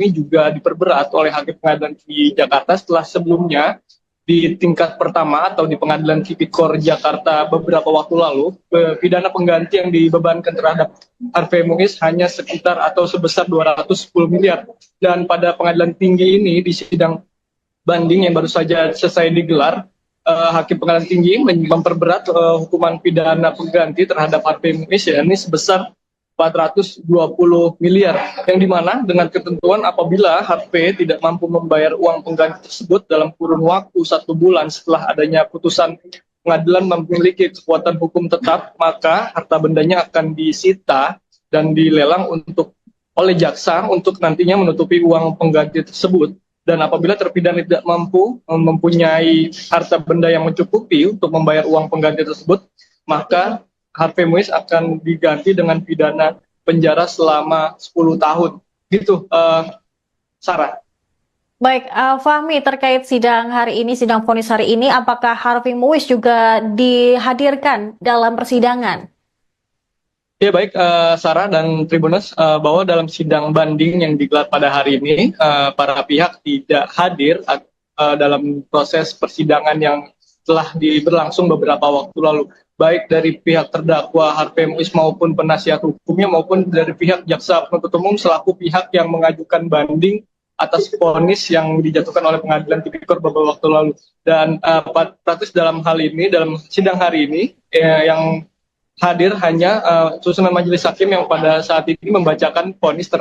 ini juga diperberat oleh Hakim Pengadilan Tinggi Jakarta setelah sebelumnya di tingkat pertama atau di Pengadilan Tipikor Jakarta beberapa waktu lalu, pidana pengganti yang dibebankan terhadap Harvey Muiz hanya sekitar atau sebesar 210 miliar. Dan pada Pengadilan Tinggi ini di sidang banding yang baru saja selesai digelar, Hakim Pengadilan Tinggi memperberat hukuman pidana pengganti terhadap Harvey Muiz, ini sebesar 420 miliar, yang dimana dengan ketentuan apabila Harvey tidak mampu membayar uang pengganti tersebut dalam kurun waktu 1 bulan setelah adanya putusan pengadilan memiliki kekuatan hukum tetap, maka harta bendanya akan disita dan dilelang oleh jaksa untuk nantinya menutupi uang pengganti tersebut. Dan apabila terpidana tidak mampu mempunyai harta benda yang mencukupi untuk membayar uang pengganti tersebut, maka Harvey Muiz akan diganti dengan pidana penjara selama 10 tahun. Gitu, Sarah. Baik, Fahmi, terkait sidang hari ini, sidang vonis hari ini, apakah Harvey Muiz juga dihadirkan dalam persidangan? Ya baik, Sarah dan Tribuners, bahwa dalam sidang banding yang digelar pada hari ini, para pihak tidak hadir dalam proses persidangan yang telah berlangsung beberapa waktu lalu, baik dari pihak terdakwa Harvey Muiz maupun penasihat hukumnya maupun dari pihak jaksa penuntut umum selaku pihak yang mengajukan banding atas vonis yang dijatuhkan oleh Pengadilan Tipikor beberapa waktu lalu. Dan praktis dalam hal ini, dalam sidang hari ini, yang hadir hanya susunan majelis hakim yang pada saat ini membacakan vonis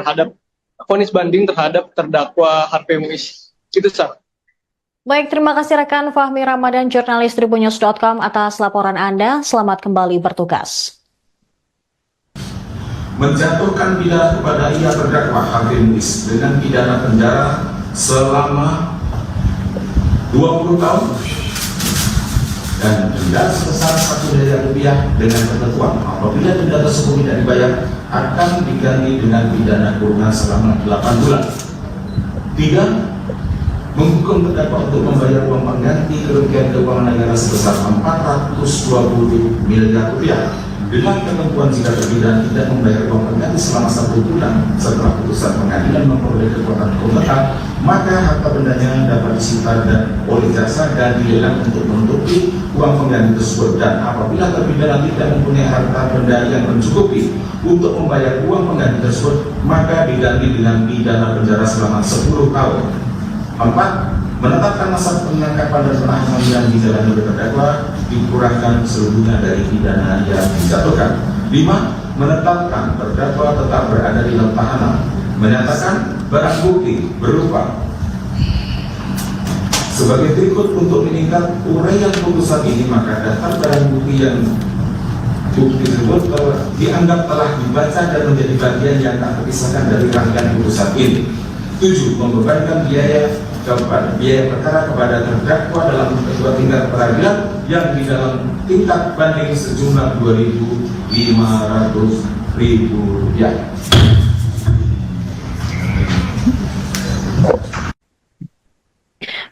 banding terhadap terdakwa Harvey Muiz. Itu, Sar. Baik, terima kasih rekan Fahmi Ramadan, jurnalis tribunnews.com atas laporan Anda. Selamat kembali bertugas. Menjatuhkan pidana kepada ia terdakwa Harvey Muiz dengan pidana penjara selama 20 tahun dan denda sebesar 1 miliar rupiah dengan ketentuan apabila denda tersebut tidak dibayar akan diganti dengan pidana kurungan selama 8 bulan. 3. Menghukum terdakwa untuk membayar uang pengganti kerugian keuangan negara sebesar 420 miliar rupiah dengan ketentuan jika terpidana tidak membayar uang pengganti selama 1 bulan setelah putusan pengadilan memperoleh kekuatan hukum tetap, maka harta bendanya dapat disita oleh jaksa dan dilelang untuk menutupi uang pengganti tersebut. Dan apabila terpidana tidak mempunyai harta benda yang mencukupi untuk membayar uang pengganti tersebut, maka diganti dengan pidana penjara selama 10 tahun. 4. Menetapkan masa penangkapan dan penahanan yang dijalani oleh terdakwa dikurangkan seluruhnya dari pidana yang dijatuhkan. 5. Menetapkan terdakwa tetap berada di dalam tahanan. Menyatakan barang bukti berupa sebagai berikut. Untuk meningkat uraian putusan ini, maka daftar barang bukti yang bukti tersebut dianggap telah dibaca dan menjadi bagian yang tak terpisahkan dari rangkaian putusan ini. 7. Membebankan biaya perkara kepada terdakwa dalam kedua tingkat peradilan yang di dalam tingkat banding sejumlah Rp2.500.000.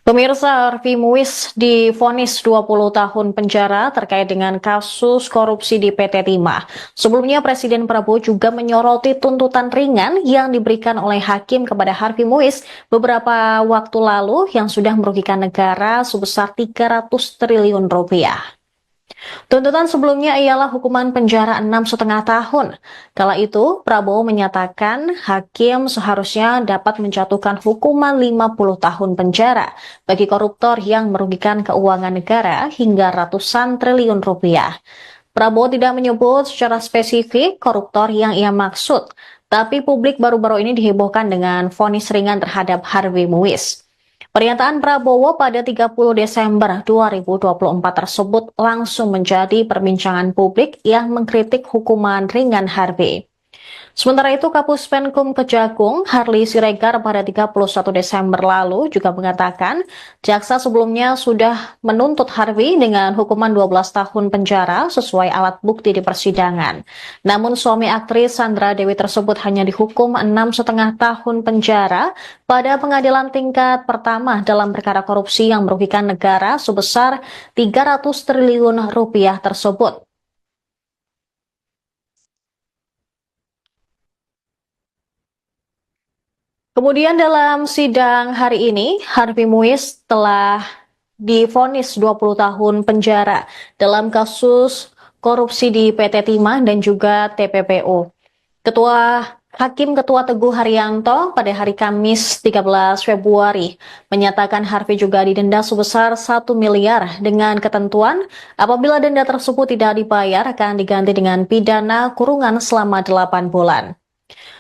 Pemirsa, Harvey Muiz divonis 20 tahun penjara terkait dengan kasus korupsi di PT Timah. Sebelumnya Presiden Prabowo juga menyoroti tuntutan ringan yang diberikan oleh hakim kepada Harvey Muiz beberapa waktu lalu yang sudah merugikan negara sebesar 300 triliun rupiah. Tuntutan sebelumnya ialah hukuman penjara 6,5 tahun. Kala itu, Prabowo menyatakan hakim seharusnya dapat menjatuhkan hukuman 50 tahun penjara bagi koruptor yang merugikan keuangan negara hingga ratusan triliun rupiah. Prabowo tidak menyebut secara spesifik koruptor yang ia maksud, tapi publik baru-baru ini dihebohkan dengan vonis ringan terhadap Harvey Muiz. Pernyataan Prabowo pada 30 Desember 2024 tersebut langsung menjadi perbincangan publik yang mengkritik hukuman ringan Harvey. Sementara itu, Kapus Penkum Kejagung, Harli Siregar pada 31 Desember lalu juga mengatakan jaksa sebelumnya sudah menuntut Harvey dengan hukuman 12 tahun penjara sesuai alat bukti di persidangan. Namun suami aktris Sandra Dewi tersebut hanya dihukum 6,5 tahun penjara pada pengadilan tingkat pertama dalam perkara korupsi yang merugikan negara sebesar 300 triliun rupiah tersebut. Kemudian dalam sidang hari ini, Harvey Muiz telah divonis 20 tahun penjara dalam kasus korupsi di PT Timah dan juga TPPU. Ketua Teguh Haryanto pada hari Kamis 13 Februari menyatakan Harvey juga didenda sebesar 1 miliar dengan ketentuan apabila denda tersebut tidak dibayar akan diganti dengan pidana kurungan selama 8 bulan.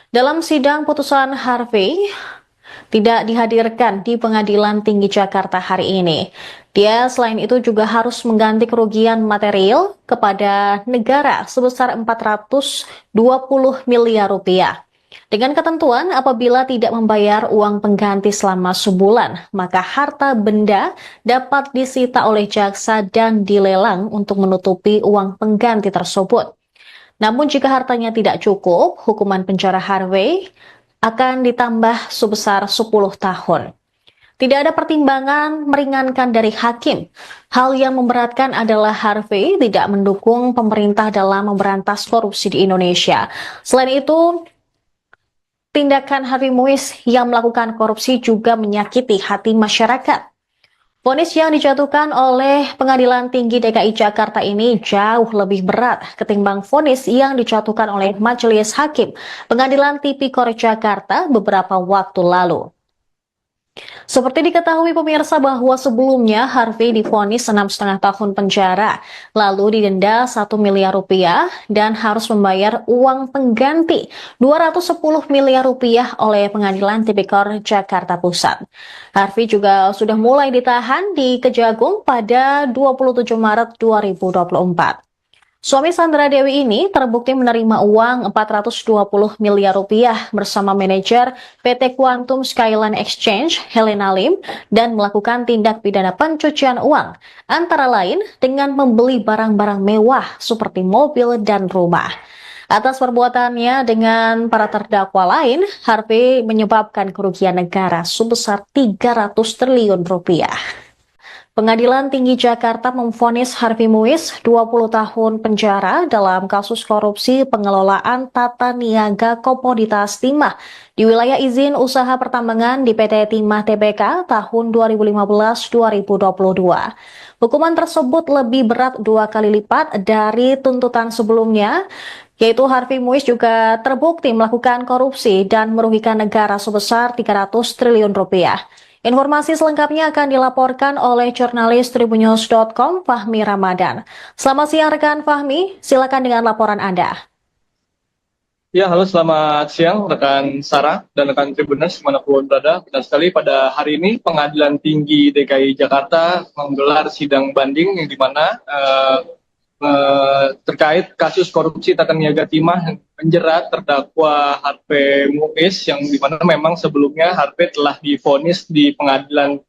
Dalam sidang putusan Harvey tidak dihadirkan di Pengadilan Tinggi Jakarta hari ini. Dia selain itu juga harus mengganti kerugian material kepada negara sebesar 420 miliar rupiah. Dengan ketentuan apabila tidak membayar uang pengganti selama sebulan, maka harta benda dapat disita oleh jaksa dan dilelang untuk menutupi uang pengganti tersebut. Namun jika hartanya tidak cukup, hukuman penjara Harvey akan ditambah sebesar 10 tahun. Tidak ada pertimbangan meringankan dari hakim. Hal yang memberatkan adalah Harvey tidak mendukung pemerintah dalam memberantas korupsi di Indonesia. Selain itu, tindakan Harvey Muiz yang melakukan korupsi juga menyakiti hati masyarakat. Vonis yang dijatuhkan oleh Pengadilan Tinggi DKI Jakarta ini jauh lebih berat ketimbang vonis yang dijatuhkan oleh Majelis Hakim Pengadilan Tipikor Jakarta beberapa waktu lalu. Seperti diketahui pemirsa bahwa sebelumnya Harvey divonis 6,5 tahun penjara, lalu didenda 1 miliar rupiah dan harus membayar uang pengganti 210 miliar rupiah oleh Pengadilan Tipikor Jakarta Pusat. Harvey juga sudah mulai ditahan di Kejagung pada 27 Maret 2024. Suami Sandra Dewi ini terbukti menerima uang 420 miliar rupiah bersama manajer PT Quantum Skyline Exchange, Helena Lim, dan melakukan tindak pidana pencucian uang, antara lain dengan membeli barang-barang mewah seperti mobil dan rumah. Atas perbuatannya dengan para terdakwa lain, Harvey menyebabkan kerugian negara sebesar 300 triliun rupiah. Pengadilan Tinggi Jakarta memvonis Harvey Muiz 20 tahun penjara dalam kasus korupsi pengelolaan tata niaga komoditas timah di wilayah izin usaha pertambangan di PT Timah Tbk tahun 2015-2022. Hukuman tersebut lebih berat 2 kali lipat dari tuntutan sebelumnya, yaitu Harvey Muiz juga terbukti melakukan korupsi dan merugikan negara sebesar 300 triliun rupiah. Informasi selengkapnya akan dilaporkan oleh jurnalis Tribunnews.com Fahmi Ramadan. Selamat siang rekan Fahmi, silakan dengan laporan Anda. Ya, halo, selamat siang rekan Sarah dan rekan Tribunnews dimanapun berada. Benar sekali, pada hari ini Pengadilan Tinggi DKI Jakarta menggelar sidang banding yang dimana terkait kasus korupsi tata niaga timah yang menjerat terdakwa Harvey Muiz, yang dimana memang sebelumnya Harvey telah divonis di Pengadilan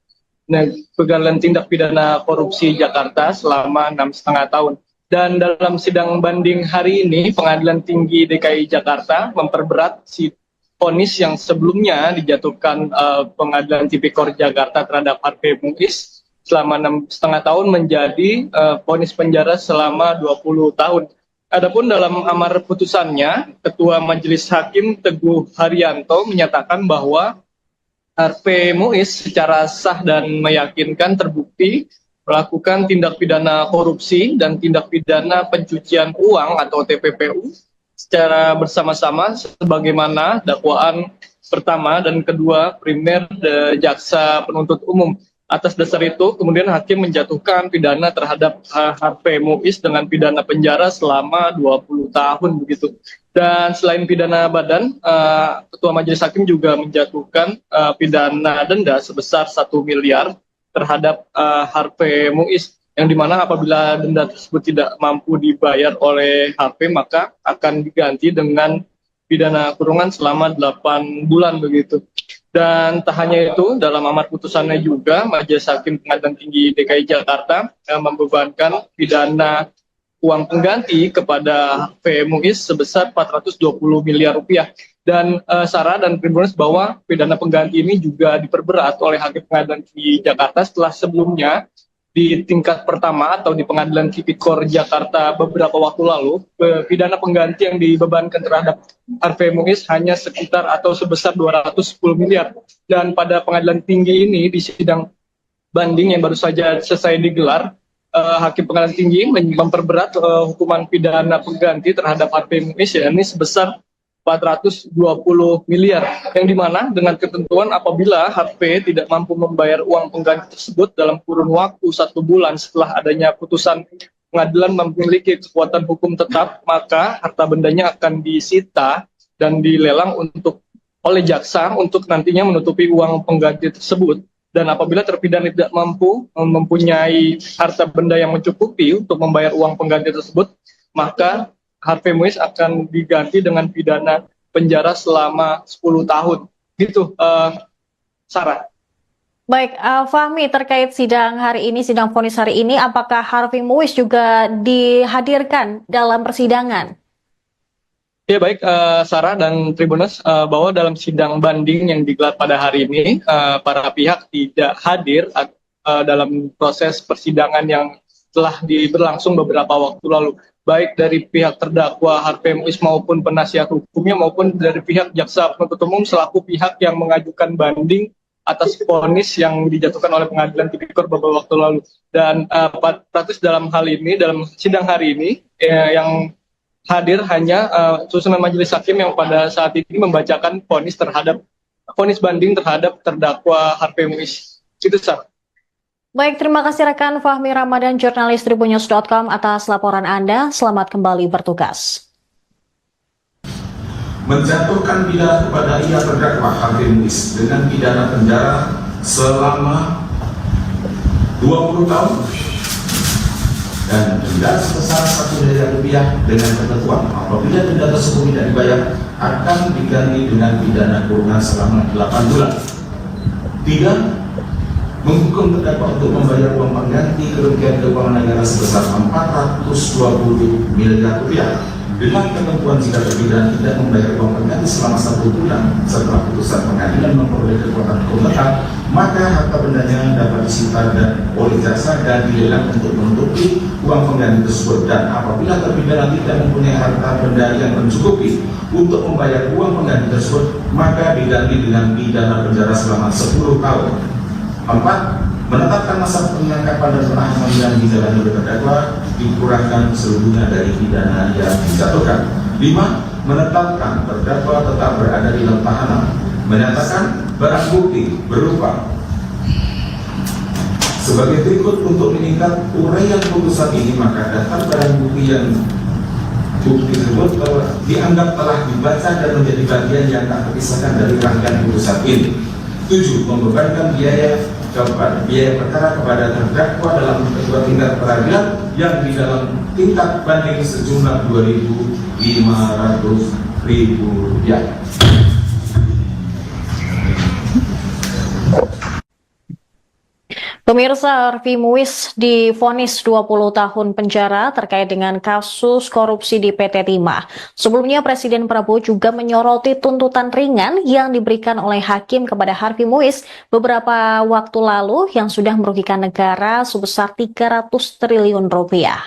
Tindak Pidana Korupsi Jakarta selama 6,5 tahun. Dan dalam sidang banding hari ini, Pengadilan Tinggi DKI Jakarta memperberat si vonis yang sebelumnya dijatuhkan Pengadilan Tipikor Jakarta terhadap Harvey Muiz selama 6,5 tahun menjadi vonis penjara selama 20 tahun. Adapun dalam amar putusannya, Ketua Majelis Hakim Teguh Haryanto menyatakan bahwa Harvey Muiz secara sah dan meyakinkan terbukti melakukan tindak pidana korupsi dan tindak pidana pencucian uang atau TPPU secara bersama-sama sebagaimana dakwaan pertama dan kedua primer jaksa penuntut umum. Atas dasar itu, kemudian hakim menjatuhkan pidana terhadap Harvey Muiz dengan pidana penjara selama 20 tahun begitu. Dan selain pidana badan, Ketua Majelis Hakim juga menjatuhkan pidana denda sebesar 1 miliar terhadap Harvey Muiz, yang dimana apabila denda tersebut tidak mampu dibayar oleh Harvey, maka akan diganti dengan pidana kurungan selama 8 bulan begitu. Dan tak hanya itu, dalam amar putusannya juga Majelis Hakim Pengadilan Tinggi DKI Jakarta membebankan pidana uang pengganti kepada Harvey Muiz sebesar 420 miliar rupiah. Dan Sarah dan Tribunnews bahwa pidana pengganti ini juga diperberat oleh Hakim Pengadilan Tinggi Jakarta setelah sebelumnya di tingkat pertama atau di Pengadilan Tipikor Jakarta beberapa waktu lalu, pidana pengganti yang dibebankan terhadap Harvey Muiz hanya sekitar atau sebesar 210 miliar. Dan pada pengadilan tinggi ini, di sidang banding yang baru saja selesai digelar, Hakim Pengadilan Tinggi memperberat hukuman pidana pengganti terhadap Harvey Muiz, yakni sebesar 420 miliar, yang dimana dengan ketentuan apabila HP tidak mampu membayar uang pengganti tersebut dalam kurun waktu 1 bulan setelah adanya putusan pengadilan memiliki kekuatan hukum tetap, maka harta bendanya akan disita dan dilelang oleh jaksa untuk nantinya menutupi uang pengganti tersebut. Dan apabila terpidana tidak mampu mempunyai harta benda yang mencukupi untuk membayar uang pengganti tersebut, maka Harvey Muiz akan diganti dengan pidana penjara selama 10 tahun. Gitu, Sarah. Baik, Fahmi, terkait sidang hari ini, sidang vonis hari ini, apakah Harvey Muiz juga dihadirkan dalam persidangan? Ya baik, Sarah dan Tribuners, bahwa dalam sidang banding yang digelar pada hari ini, para pihak tidak hadir dalam proses persidangan yang telah berlangsung beberapa waktu lalu, baik dari pihak terdakwa Harvey Muiz maupun penasihat hukumnya maupun dari pihak jaksa penuntut umum selaku pihak yang mengajukan banding atas vonis yang dijatuhkan oleh Pengadilan Tipikor beberapa waktu lalu. Dan praktis dalam hal ini, dalam sidang hari ini, yang hadir hanya susunan majelis hakim yang pada saat ini membacakan vonis banding terhadap terdakwa Harvey Muiz. Itu sah. Baik, terima kasih rekan Fahmi Ramadan, jurnalis tribunnews.com atas laporan Anda. Selamat kembali bertugas. Menjatuhkan pidana kepada ia terdakwa Harvey Muiz dengan pidana penjara selama 20 tahun dan denda sebesar Rp1 miliar dengan ketentuan apabila denda tersebut tidak dibayar akan diganti dengan pidana kurungan selama 8 bulan. 3. Menghukum terdakwa untuk membayar uang pengganti kerugian keuangan negara sebesar Rp420 miliar dengan ketentuan jika terpidana tidak membayar uang pengganti selama 1 bulan setelah putusan pengadilan memperoleh kekuatan hukum tetap, maka harta bendanya dapat disita oleh jaksa dan dilelang untuk menutupi uang pengganti tersebut. Dan apabila terpidana tidak mempunyai harta benda yang mencukupi untuk membayar uang pengganti tersebut, maka diganti dengan pidana penjara selama 10 tahun. 4. Menetapkan masa penangkapan dan penahanan yang dijalani oleh terdakwa dikurangkan seluruhnya dari pidana yang dijatuhkan. 5. Menetapkan terdakwa tetap berada di dalam tahanan. Menyatakan barang bukti berupa sebagai berikut. Untuk meningkat uraian putusan ini, maka daftar barang bukti yang bukti tersebut dianggap telah dibaca dan menjadi bagian yang tak terpisahkan dari rangkaian putusan ini. 7. Membebankan biaya perkara kepada terdakwa dalam kedua tingkat peradilan yang di dalam tingkat banding sejumlah Rp2.500.000. Pemirsa, Harvey Muiz divonis 20 tahun penjara terkait dengan kasus korupsi di PT Timah. Sebelumnya Presiden Prabowo juga menyoroti tuntutan ringan yang diberikan oleh hakim kepada Harvey Muiz beberapa waktu lalu yang sudah merugikan negara sebesar 300 triliun rupiah.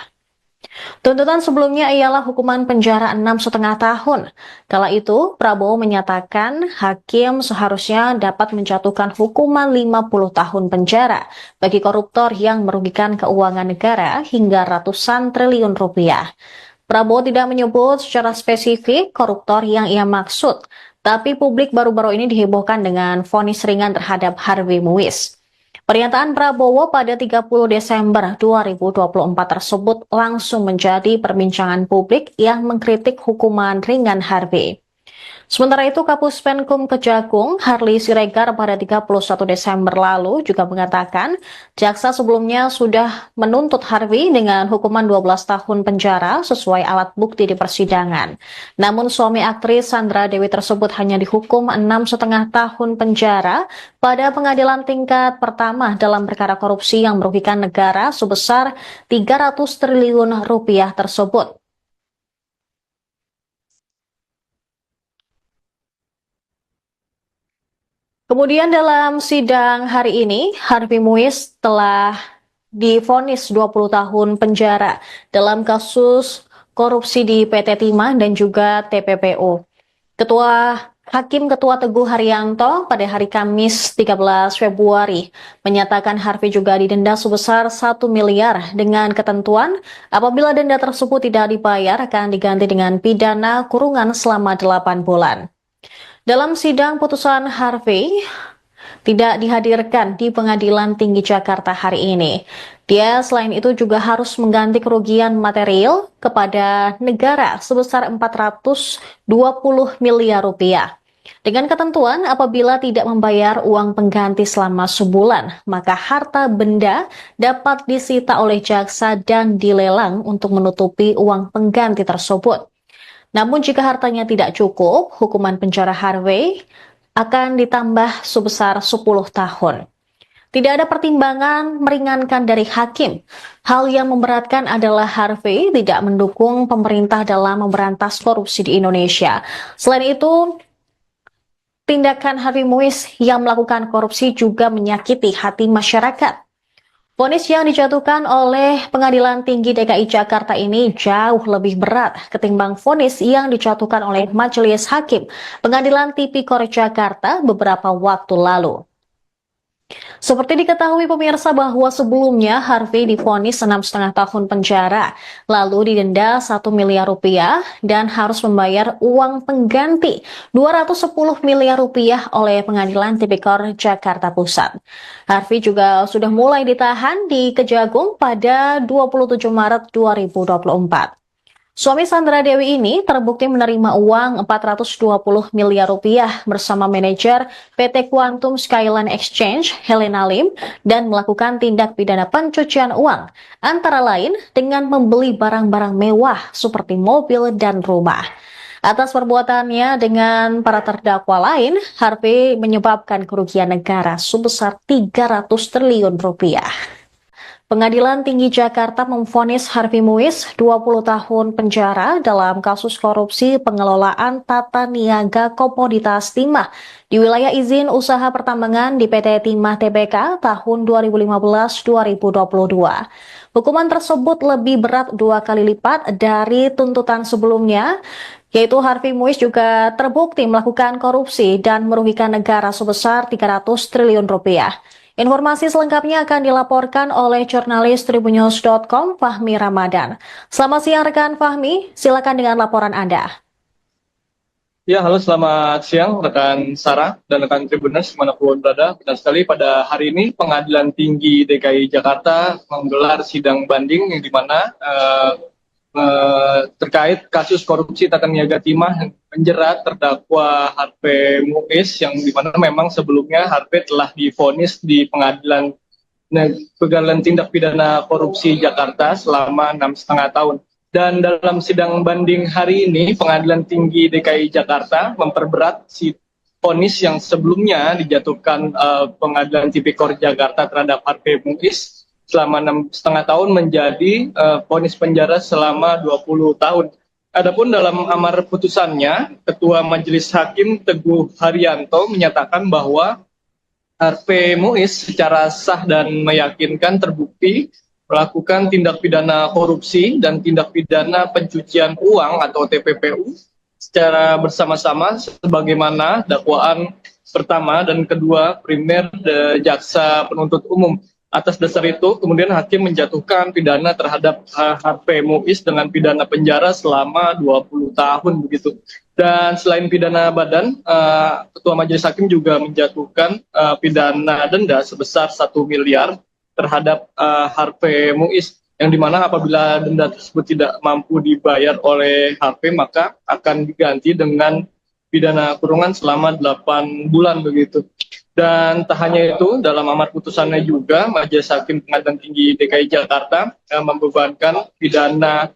Tuntutan sebelumnya ialah hukuman penjara 6,5 tahun. Kala itu, Prabowo menyatakan hakim seharusnya dapat menjatuhkan hukuman 50 tahun penjara bagi koruptor yang merugikan keuangan negara hingga ratusan triliun rupiah. Prabowo tidak menyebut secara spesifik koruptor yang ia maksud, tapi publik baru-baru ini dihebohkan dengan vonis ringan terhadap Harvey Muiz. Pernyataan Prabowo pada 30 Desember 2024 tersebut langsung menjadi perbincangan publik yang mengkritik hukuman ringan Harvey. Sementara itu, Kapus Penkum Kejagung, Harli Siregar pada 31 Desember lalu juga mengatakan jaksa sebelumnya sudah menuntut Harvey dengan hukuman 12 tahun penjara sesuai alat bukti di persidangan. Namun suami aktris Sandra Dewi tersebut hanya dihukum 6,5 tahun penjara pada pengadilan tingkat pertama dalam perkara korupsi yang merugikan negara sebesar 300 triliun rupiah tersebut. Kemudian dalam sidang hari ini, Harvey Muiz telah divonis 20 tahun penjara dalam kasus korupsi di PT Timah dan juga TPPU. Ketua Teguh Haryanto pada hari Kamis 13 Februari menyatakan Harvey juga didenda sebesar 1 miliar dengan ketentuan apabila denda tersebut tidak dibayar akan diganti dengan pidana kurungan selama 8 bulan. Dalam sidang putusan Harvey tidak dihadirkan di Pengadilan Tinggi Jakarta hari ini. Dia selain itu juga harus mengganti kerugian material kepada negara sebesar 420 miliar rupiah. Dengan ketentuan apabila tidak membayar uang pengganti selama sebulan, maka harta benda dapat disita oleh jaksa dan dilelang untuk menutupi uang pengganti tersebut. Namun jika hartanya tidak cukup, hukuman penjara Harvey akan ditambah sebesar 10 tahun. Tidak ada pertimbangan meringankan dari hakim. Hal yang memberatkan adalah Harvey tidak mendukung pemerintah dalam memberantas korupsi di Indonesia. Selain itu, tindakan Harvey Muiz yang melakukan korupsi juga menyakiti hati masyarakat. Vonis yang dijatuhkan oleh Pengadilan Tinggi DKI Jakarta ini jauh lebih berat ketimbang vonis yang dijatuhkan oleh Majelis Hakim Pengadilan Tipikor Jakarta beberapa waktu lalu. Seperti diketahui pemirsa bahwa sebelumnya Harvey divonis 6,5 tahun penjara, lalu didenda 1 miliar rupiah dan harus membayar uang pengganti 210 miliar rupiah oleh Pengadilan Tipikor Jakarta Pusat. Harvey juga sudah mulai ditahan di Kejagung pada 27 Maret 2024. Suami Sandra Dewi ini terbukti menerima uang 420 miliar rupiah bersama manajer PT Quantum Skyline Exchange, Helena Lim, dan melakukan tindak pidana pencucian uang, antara lain dengan membeli barang-barang mewah seperti mobil dan rumah. Atas perbuatannya dengan para terdakwa lain, Harvey menyebabkan kerugian negara sebesar 300 triliun rupiah. Pengadilan Tinggi Jakarta memvonis Harvey Muiz 20 tahun penjara dalam kasus korupsi pengelolaan tata niaga komoditas timah di wilayah izin usaha pertambangan di PT Timah Tbk tahun 2015-2022. Hukuman tersebut lebih berat 2 kali lipat dari tuntutan sebelumnya, yaitu Harvey Muiz juga terbukti melakukan korupsi dan merugikan negara sebesar 300 triliun rupiah. Informasi selengkapnya akan dilaporkan oleh jurnalis Tribunnews.com Fahmi Ramadan. Selamat siang rekan Fahmi, silakan dengan laporan Anda. Ya, halo, selamat siang rekan Sarah dan rekan Tribunnews dimanapun berada. Benar sekali, pada hari ini Pengadilan Tinggi DKI Jakarta menggelar sidang banding yang dimana terkait kasus korupsi tata niaga timah yang menjerat terdakwa Harvey Muiz, yang dimana memang sebelumnya Harvey telah divonis di Pengadilan Tindak Pidana Korupsi Jakarta selama 6,5 tahun. Dan dalam sidang banding hari ini, Pengadilan Tinggi DKI Jakarta memperberat si vonis yang sebelumnya dijatuhkan Pengadilan Tipikor Jakarta terhadap Harvey Muiz selama 6,5 tahun menjadi vonis penjara selama 20 tahun. Adapun dalam amar putusannya, Ketua Majelis Hakim Teguh Haryanto menyatakan bahwa Harvey Muiz secara sah dan meyakinkan terbukti melakukan tindak pidana korupsi dan tindak pidana pencucian uang atau TPPU secara bersama-sama sebagaimana dakwaan pertama dan kedua primer jaksa penuntut umum. Atas dasar itu, kemudian hakim menjatuhkan pidana terhadap Harvey Muiz dengan pidana penjara selama 20 tahun begitu. Dan selain pidana badan, Ketua Majelis Hakim juga menjatuhkan pidana denda sebesar 1 miliar terhadap Harvey Muiz, yang dimana apabila denda tersebut tidak mampu dibayar oleh Harvey, maka akan diganti dengan pidana kurungan selama 8 bulan begitu. Dan tak hanya itu, dalam amar putusannya juga Majelis Hakim Pengadilan Tinggi DKI Jakarta membebankan pidana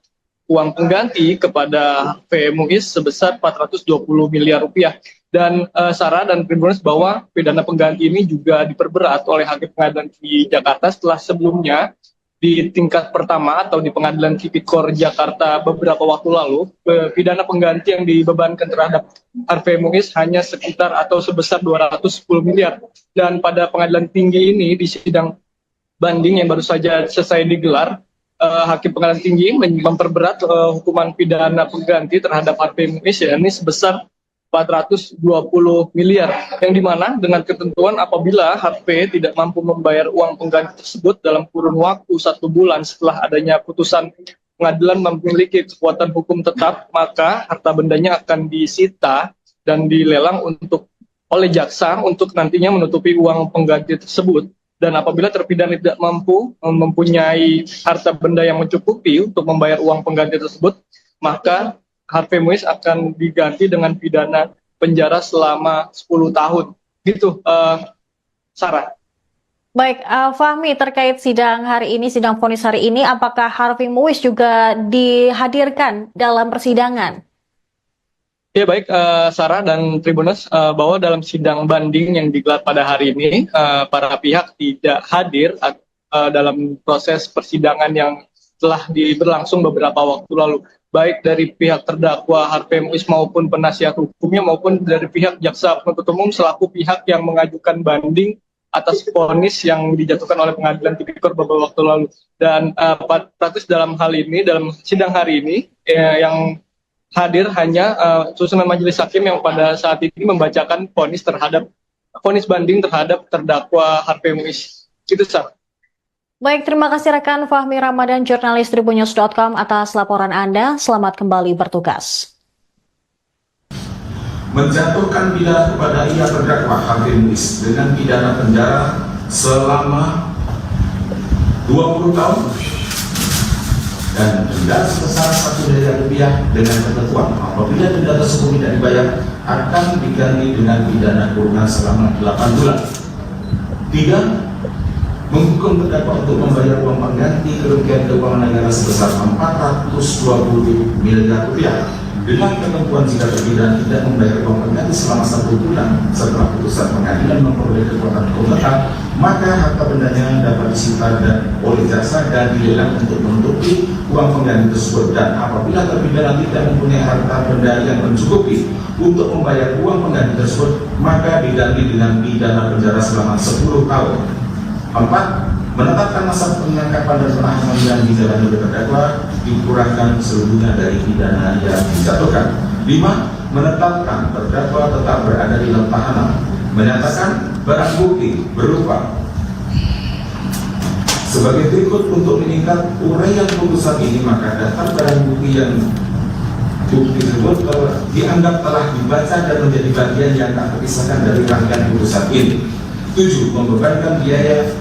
uang pengganti kepada Harvey Muiz sebesar 420 miliar rupiah. Dan Sarah dan Tribunnews bahwa pidana pengganti ini juga diperberat oleh Hakim Pengadilan Tinggi Jakarta setelah sebelumnya di tingkat pertama atau di Pengadilan Tipikor Jakarta beberapa waktu lalu, pidana pengganti yang dibebankan terhadap Harvey Muiz hanya sekitar atau sebesar 210 miliar. Dan pada Pengadilan Tinggi ini, di sidang banding yang baru saja selesai digelar, Hakim Pengadilan Tinggi memperberat hukuman pidana pengganti terhadap Harvey Muiz, yakni sebesar 420 miliar, yang dimana dengan ketentuan apabila HP tidak mampu membayar uang pengganti tersebut dalam kurun waktu 1 bulan setelah adanya putusan pengadilan memiliki kekuatan hukum tetap, maka harta bendanya akan disita dan dilelang oleh jaksa untuk nantinya menutupi uang pengganti tersebut. Dan apabila terpidana tidak mampu mempunyai harta benda yang mencukupi untuk membayar uang pengganti tersebut, maka Harvey Muiz akan diganti dengan pidana penjara selama 10 tahun. Gitu, Sarah. Baik, Fahmi, terkait sidang hari ini, sidang vonis hari ini, apakah Harvey Muiz juga dihadirkan dalam persidangan? Ya baik, Sarah dan Tribuners, bahwa dalam sidang banding yang digelar pada hari ini, para pihak tidak hadir dalam proses persidangan yang telah berlangsung beberapa waktu lalu, baik dari pihak terdakwa Harvey Muiz maupun penasihat hukumnya maupun dari pihak jaksa penuntut umum selaku pihak yang mengajukan banding atas vonis yang dijatuhkan oleh Pengadilan Tipikor beberapa waktu lalu. Dan praktis dalam hal ini, dalam sidang hari ini, yang hadir hanya susunan majelis hakim yang pada saat ini membacakan vonis banding terhadap terdakwa Harvey Muiz. Itu sah. Baik, terima kasih rekan Fahmi Ramadan, jurnalis tribunnews.com atas laporan Anda. Selamat kembali bertugas. Menjatuhkan pidana kepada ia terdakwa Harvey Muiz dengan pidana penjara selama 20 tahun dan denda sebesar 1 miliar rupiah dengan ketentuan apabila denda tersebut tidak dibayar akan diganti dengan pidana kurungan selama 8 bulan. 3. Menghukum terdakwa untuk membayar uang pengganti kerugian keuangan negara sebesar 420 miliar rupiah dengan ketentuan jika terpidana tidak membayar uang pengganti selama 1 bulan setelah putusan pengadilan memperoleh kekuatan hukum tetap, maka harta bendanya dapat disita oleh jaksa dan dilelang untuk menutupi uang pengganti tersebut. Dan apabila terpidana tidak mempunyai harta benda yang mencukupi untuk membayar uang pengganti tersebut, maka diganti dengan pidana penjara selama 10 tahun. 4. Menetapkan masa penangkapan dan penahanan yang dijalani oleh terdakwa dikurangkan seluruhnya dari pidana yang dijatuhkan. 5. Menetapkan terdakwa tetap berada di dalam tahanan. Menyatakan barang bukti berupa sebagai berikut. Untuk meningkat uraian putusan ini, maka daftar barang bukti yang bukti tersebut dianggap telah dibaca dan menjadi bagian yang tak terpisahkan dari rangkaian putusan ini. 7. Membebankan biaya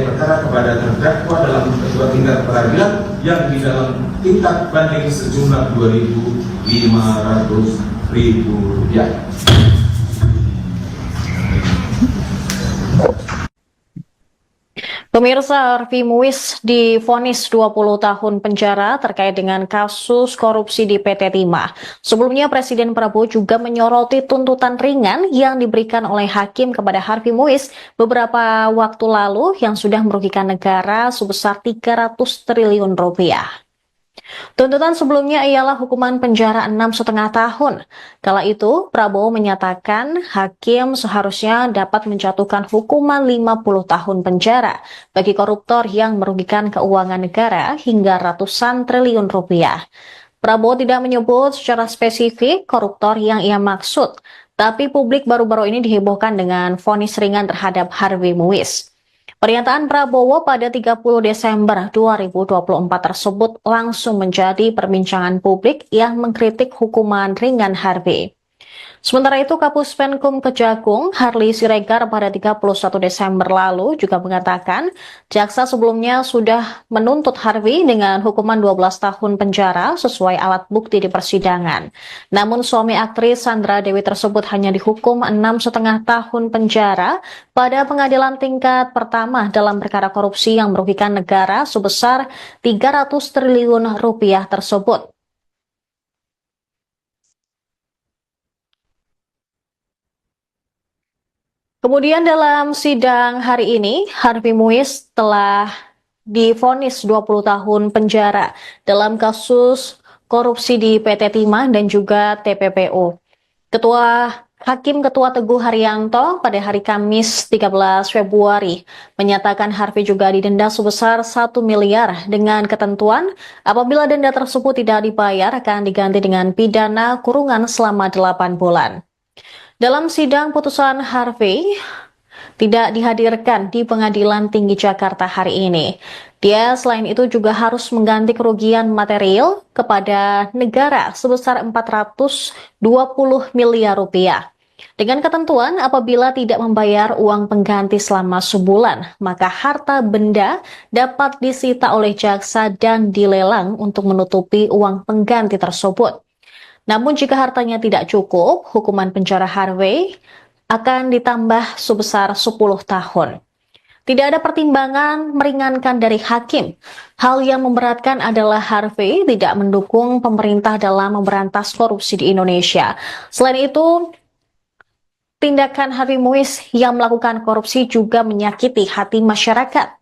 perkara kepada terdakwa dalam kedua tingkat peradilan yang di dalam tingkat banding sejumlah Rp2.500.000. Pemirsa, Harvey Muiz divonis 20 tahun penjara terkait dengan kasus korupsi di PT Timah. Sebelumnya Presiden Prabowo juga menyoroti tuntutan ringan yang diberikan oleh hakim kepada Harvey Muiz beberapa waktu lalu yang sudah merugikan negara sebesar 300 triliun rupiah. Tuntutan sebelumnya ialah hukuman penjara 6,5 tahun. Kala itu, Prabowo menyatakan hakim seharusnya dapat menjatuhkan hukuman 50 tahun penjara bagi koruptor yang merugikan keuangan negara hingga ratusan triliun rupiah. Prabowo tidak menyebut secara spesifik koruptor yang ia maksud, tapi publik baru-baru ini dihebohkan dengan vonis ringan terhadap Harvey Muiz. Pernyataan Prabowo pada 30 Desember 2024 tersebut langsung menjadi perbincangan publik yang mengkritik hukuman ringan Harvey. Sementara itu, Kapus Penkum Kejagung, Harli Siregar pada 31 Desember lalu juga mengatakan jaksa sebelumnya sudah menuntut Harvey dengan hukuman 12 tahun penjara sesuai alat bukti di persidangan. Namun suami aktris Sandra Dewi tersebut hanya dihukum 6,5 tahun penjara pada pengadilan tingkat pertama dalam perkara korupsi yang merugikan negara sebesar 300 triliun rupiah tersebut. Kemudian dalam sidang hari ini, Harvey Muiz telah divonis 20 tahun penjara dalam kasus korupsi di PT Timah dan juga TPPO. Ketua Hakim Ketua Teguh Haryanto pada hari Kamis 13 Februari menyatakan Harvey juga didenda sebesar 1 miliar dengan ketentuan apabila denda tersebut tidak dibayar akan diganti dengan pidana kurungan selama 8 bulan. Dalam sidang putusan Harvey tidak dihadirkan di Pengadilan Tinggi Jakarta hari ini. Dia selain itu juga harus mengganti kerugian material kepada negara sebesar 420 miliar rupiah. Dengan ketentuan apabila tidak membayar uang pengganti selama sebulan, maka harta benda dapat disita oleh jaksa dan dilelang untuk menutupi uang pengganti tersebut. Namun jika hartanya tidak cukup, hukuman penjara Harvey akan ditambah sebesar 10 tahun. Tidak ada pertimbangan meringankan dari hakim. Hal yang memberatkan adalah Harvey tidak mendukung pemerintah dalam memberantas korupsi di Indonesia. Selain itu, tindakan Harvey Muiz yang melakukan korupsi juga menyakiti hati masyarakat.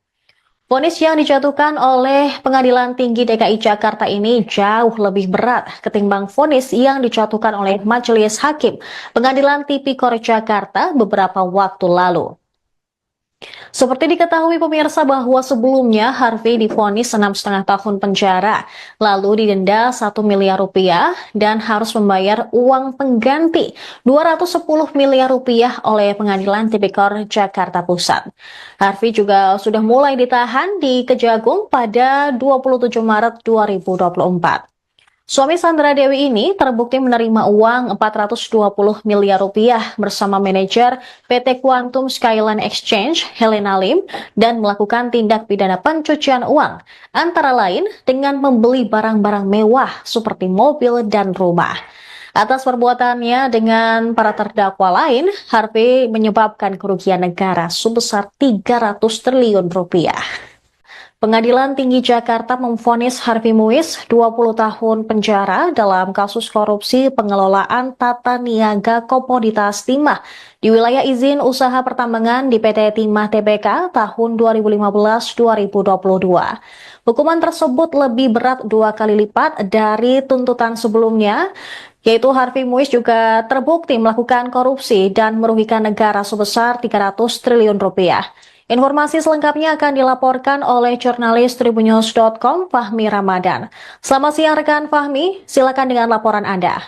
Vonis yang dijatuhkan oleh Pengadilan Tinggi DKI Jakarta ini jauh lebih berat ketimbang vonis yang dijatuhkan oleh Majelis Hakim Pengadilan Tipikor Jakarta beberapa waktu lalu. Seperti diketahui pemirsa bahwa sebelumnya Harvey divonis 6,5 tahun penjara, lalu didenda 1 miliar rupiah dan harus membayar uang pengganti 210 miliar rupiah oleh Pengadilan Tipikor Jakarta Pusat. Harvey juga sudah mulai ditahan di Kejagung pada 27 Maret 2024. Suami Sandra Dewi ini terbukti menerima uang 420 miliar rupiah bersama manajer PT Quantum Skyline Exchange, Helena Lim, dan melakukan tindak pidana pencucian uang, antara lain dengan membeli barang-barang mewah seperti mobil dan rumah. Atas perbuatannya dengan para terdakwa lain, Harvey menyebabkan kerugian negara sebesar 300 triliun rupiah. Pengadilan Tinggi Jakarta memvonis Harvey Muiz 20 tahun penjara dalam kasus korupsi pengelolaan tata niaga komoditas timah di wilayah izin usaha pertambangan di PT Timah Tbk tahun 2015-2022. Hukuman tersebut lebih berat 2 kali lipat dari tuntutan sebelumnya, yaitu Harvey Muiz juga terbukti melakukan korupsi dan merugikan negara sebesar 300 triliun rupiah. Informasi selengkapnya akan dilaporkan oleh jurnalis Tribunnews.com Fahmi Ramadan. Selamat siang rekan Fahmi, silakan dengan laporan Anda.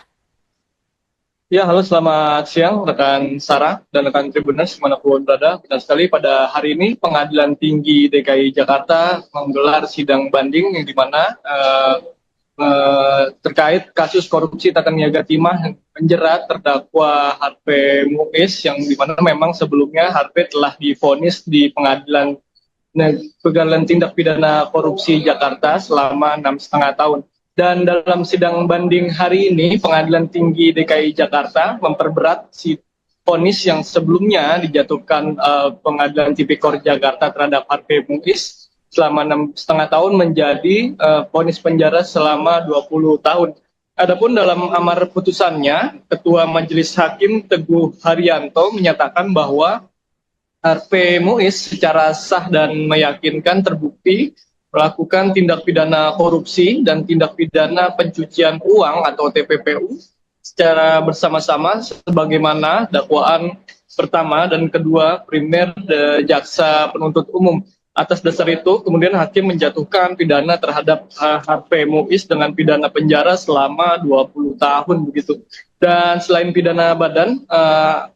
Ya, halo, selamat siang rekan Sarah dan rekan Tribunnews dimanapun berada. Benar sekali, pada hari ini Pengadilan Tinggi DKI Jakarta menggelar sidang banding yang dimana terkait kasus korupsi tata niaga timah yang menjerat terdakwa Harvey Muiz, yang dimana memang sebelumnya Harvey telah divonis di Pengadilan Tindak Pidana Korupsi Jakarta selama 6,5 tahun. Dan dalam sidang banding hari ini, Pengadilan Tinggi DKI Jakarta memperberat si vonis yang sebelumnya dijatuhkan Pengadilan Tipikor Jakarta terhadap Harvey Muiz selama 6,5 tahun menjadi vonis penjara selama 20 tahun. Adapun dalam amar putusannya, Ketua Majelis Hakim Teguh Haryanto menyatakan bahwa Harvey Muiz secara sah dan meyakinkan terbukti melakukan tindak pidana korupsi dan tindak pidana pencucian uang atau TPPU secara bersama-sama sebagaimana dakwaan pertama dan kedua primer jaksa penuntut umum. Atas dasar itu, kemudian hakim menjatuhkan pidana terhadap Harvey Muiz dengan pidana penjara selama 20 tahun begitu. Dan selain pidana badan,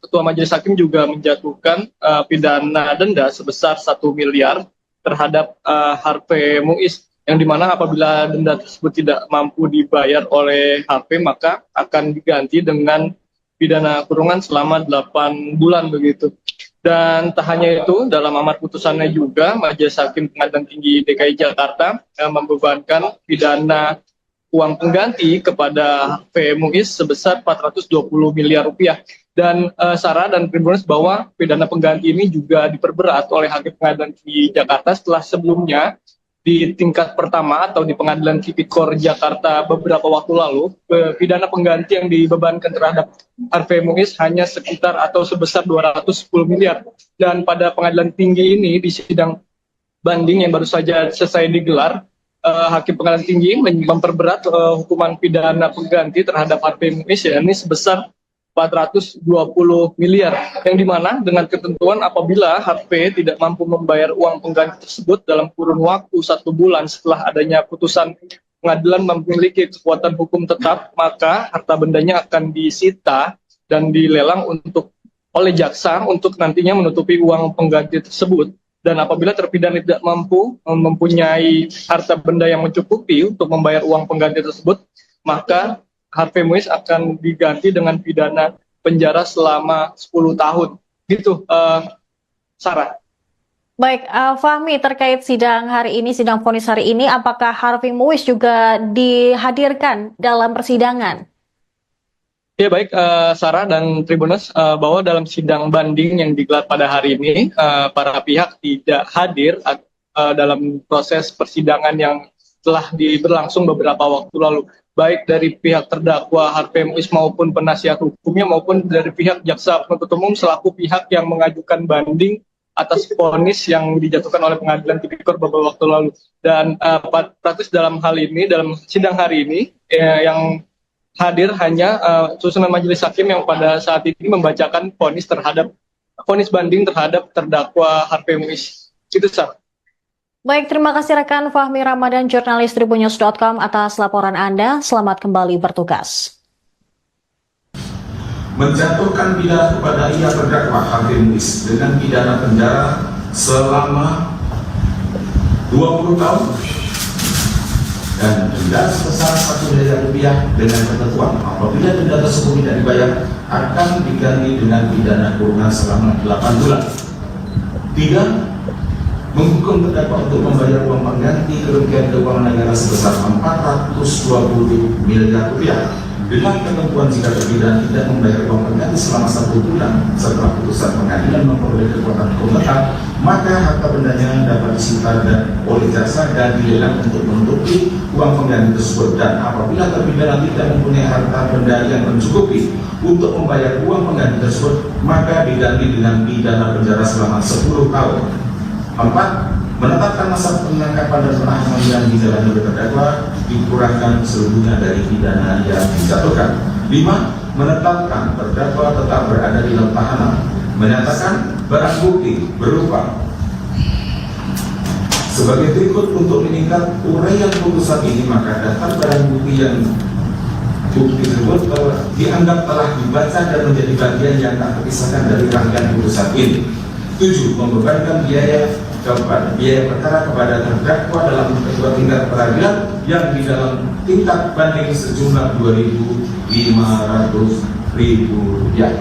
Ketua Majelis Hakim juga menjatuhkan pidana denda sebesar 1 miliar terhadap Harvey Muiz, yang dimana apabila denda tersebut tidak mampu dibayar oleh Harvey, maka akan diganti dengan pidana kurungan selama 8 bulan begitu. Dan tak hanya itu, dalam amar putusannya juga Majelis Hakim Pengadilan Tinggi DKI Jakarta membebankan pidana uang pengganti kepada Harvey Muiz sebesar 420 miliar rupiah. Dan Sarah dan Tribunnews bahwa pidana pengganti ini juga diperberat oleh Hakim Pengadilan Tinggi Jakarta setelah sebelumnya di tingkat pertama atau di Pengadilan Tipikor Jakarta beberapa waktu lalu, pidana pengganti yang dibebankan terhadap Harvey Muiz hanya sekitar atau sebesar 210 miliar. Dan pada Pengadilan Tinggi ini, di sidang banding yang baru saja selesai digelar, Hakim Pengadilan Tinggi memperberat hukuman pidana pengganti terhadap Harvey Muiz, yakni sebesar 420 miliar, yang dimana dengan ketentuan apabila HP tidak mampu membayar uang pengganti tersebut dalam kurun waktu 1 bulan setelah adanya putusan pengadilan memiliki kekuatan hukum tetap, maka harta bendanya akan disita dan dilelang oleh jaksa untuk nantinya menutupi uang pengganti tersebut. Dan apabila terpidana tidak mampu mempunyai harta benda yang mencukupi untuk membayar uang pengganti tersebut, maka Harvey Muiz akan diganti dengan pidana penjara selama 10 tahun. Gitu, Sarah. Baik, Fahmi, terkait sidang hari ini, sidang vonis hari ini, apakah Harvey Muiz juga dihadirkan dalam persidangan? Ya baik, Sarah dan Tribuners, bahwa dalam sidang banding yang digelar pada hari ini, para pihak tidak hadir dalam proses persidangan yang telah berlangsung beberapa waktu lalu, baik dari pihak terdakwa Harvey Muiz maupun penasihat hukumnya maupun dari pihak jaksa penuntut umum selaku pihak yang mengajukan banding atas vonis yang dijatuhkan oleh pengadilan tipikor beberapa waktu lalu. Dan praktis dalam hal ini, dalam sidang hari ini, yang hadir hanya susunan majelis hakim yang pada saat ini membacakan vonis banding terhadap terdakwa Harvey Muiz. Itu sah. Baik, terima kasih rekan Fahmi Ramadan, jurnalis tribunnews.com atas laporan Anda. Selamat kembali bertugas. Menjatuhkan pidana kepada ia terdakwa Harvey Muiz dengan pidana penjara selama 20 tahun dan denda sebesar Rp1 miliar dengan ketentuan apabila denda tersebut tidak dibayar akan diganti dengan pidana kurungan selama 8 bulan. 3. Menghukum terdakwa untuk membayar uang pengganti kerugian keuangan negara sebesar Rp420 miliar dengan ketentuan jika terpidana tidak membayar uang pengganti selama 1 bulan setelah putusan pengadilan memperoleh kekuatan hukum tetap, maka harta bendanya dapat disita oleh jaksa dan dilelang untuk menutupi uang pengganti tersebut. Dan apabila terpidana tidak mempunyai harta benda yang mencukupi untuk membayar uang pengganti tersebut, maka diganti dengan pidana penjara selama 10 tahun. 4. Menetapkan masa penangkapan dan penahanan yang dijalani oleh terdakwa dikurangkan seluruhnya dari pidana yang dijatuhkan. 5. Menetapkan terdakwa tetap berada di dalam tahanan. Menyatakan barang bukti berupa sebagai berikut. Untuk meningkat uraian putusan ini, maka daftar barang bukti yang bukti tersebut dianggap telah dibaca dan menjadi bagian yang tak terpisahkan dari rangkaian putusan ini. 7. Membebankan biaya perkara kepada terdakwa dalam kedua tingkat peradilan yang di dalam tingkat banding sejumlah Rp2.500.000.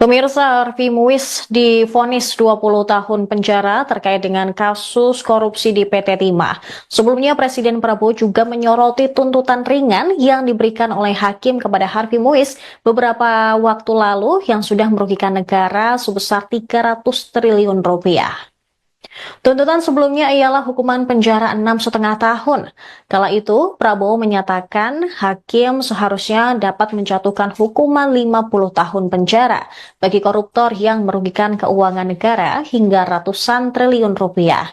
Pemirsa, Harvey Muiz divonis 20 tahun penjara terkait dengan kasus korupsi di PT Timah. Sebelumnya Presiden Prabowo juga menyoroti tuntutan ringan yang diberikan oleh hakim kepada Harvey Muiz beberapa waktu lalu yang sudah merugikan negara sebesar 300 triliun rupiah. Tuntutan sebelumnya ialah hukuman penjara 6,5 tahun. Kala itu, Prabowo menyatakan hakim seharusnya dapat menjatuhkan hukuman 50 tahun penjara bagi koruptor yang merugikan keuangan negara hingga ratusan triliun rupiah.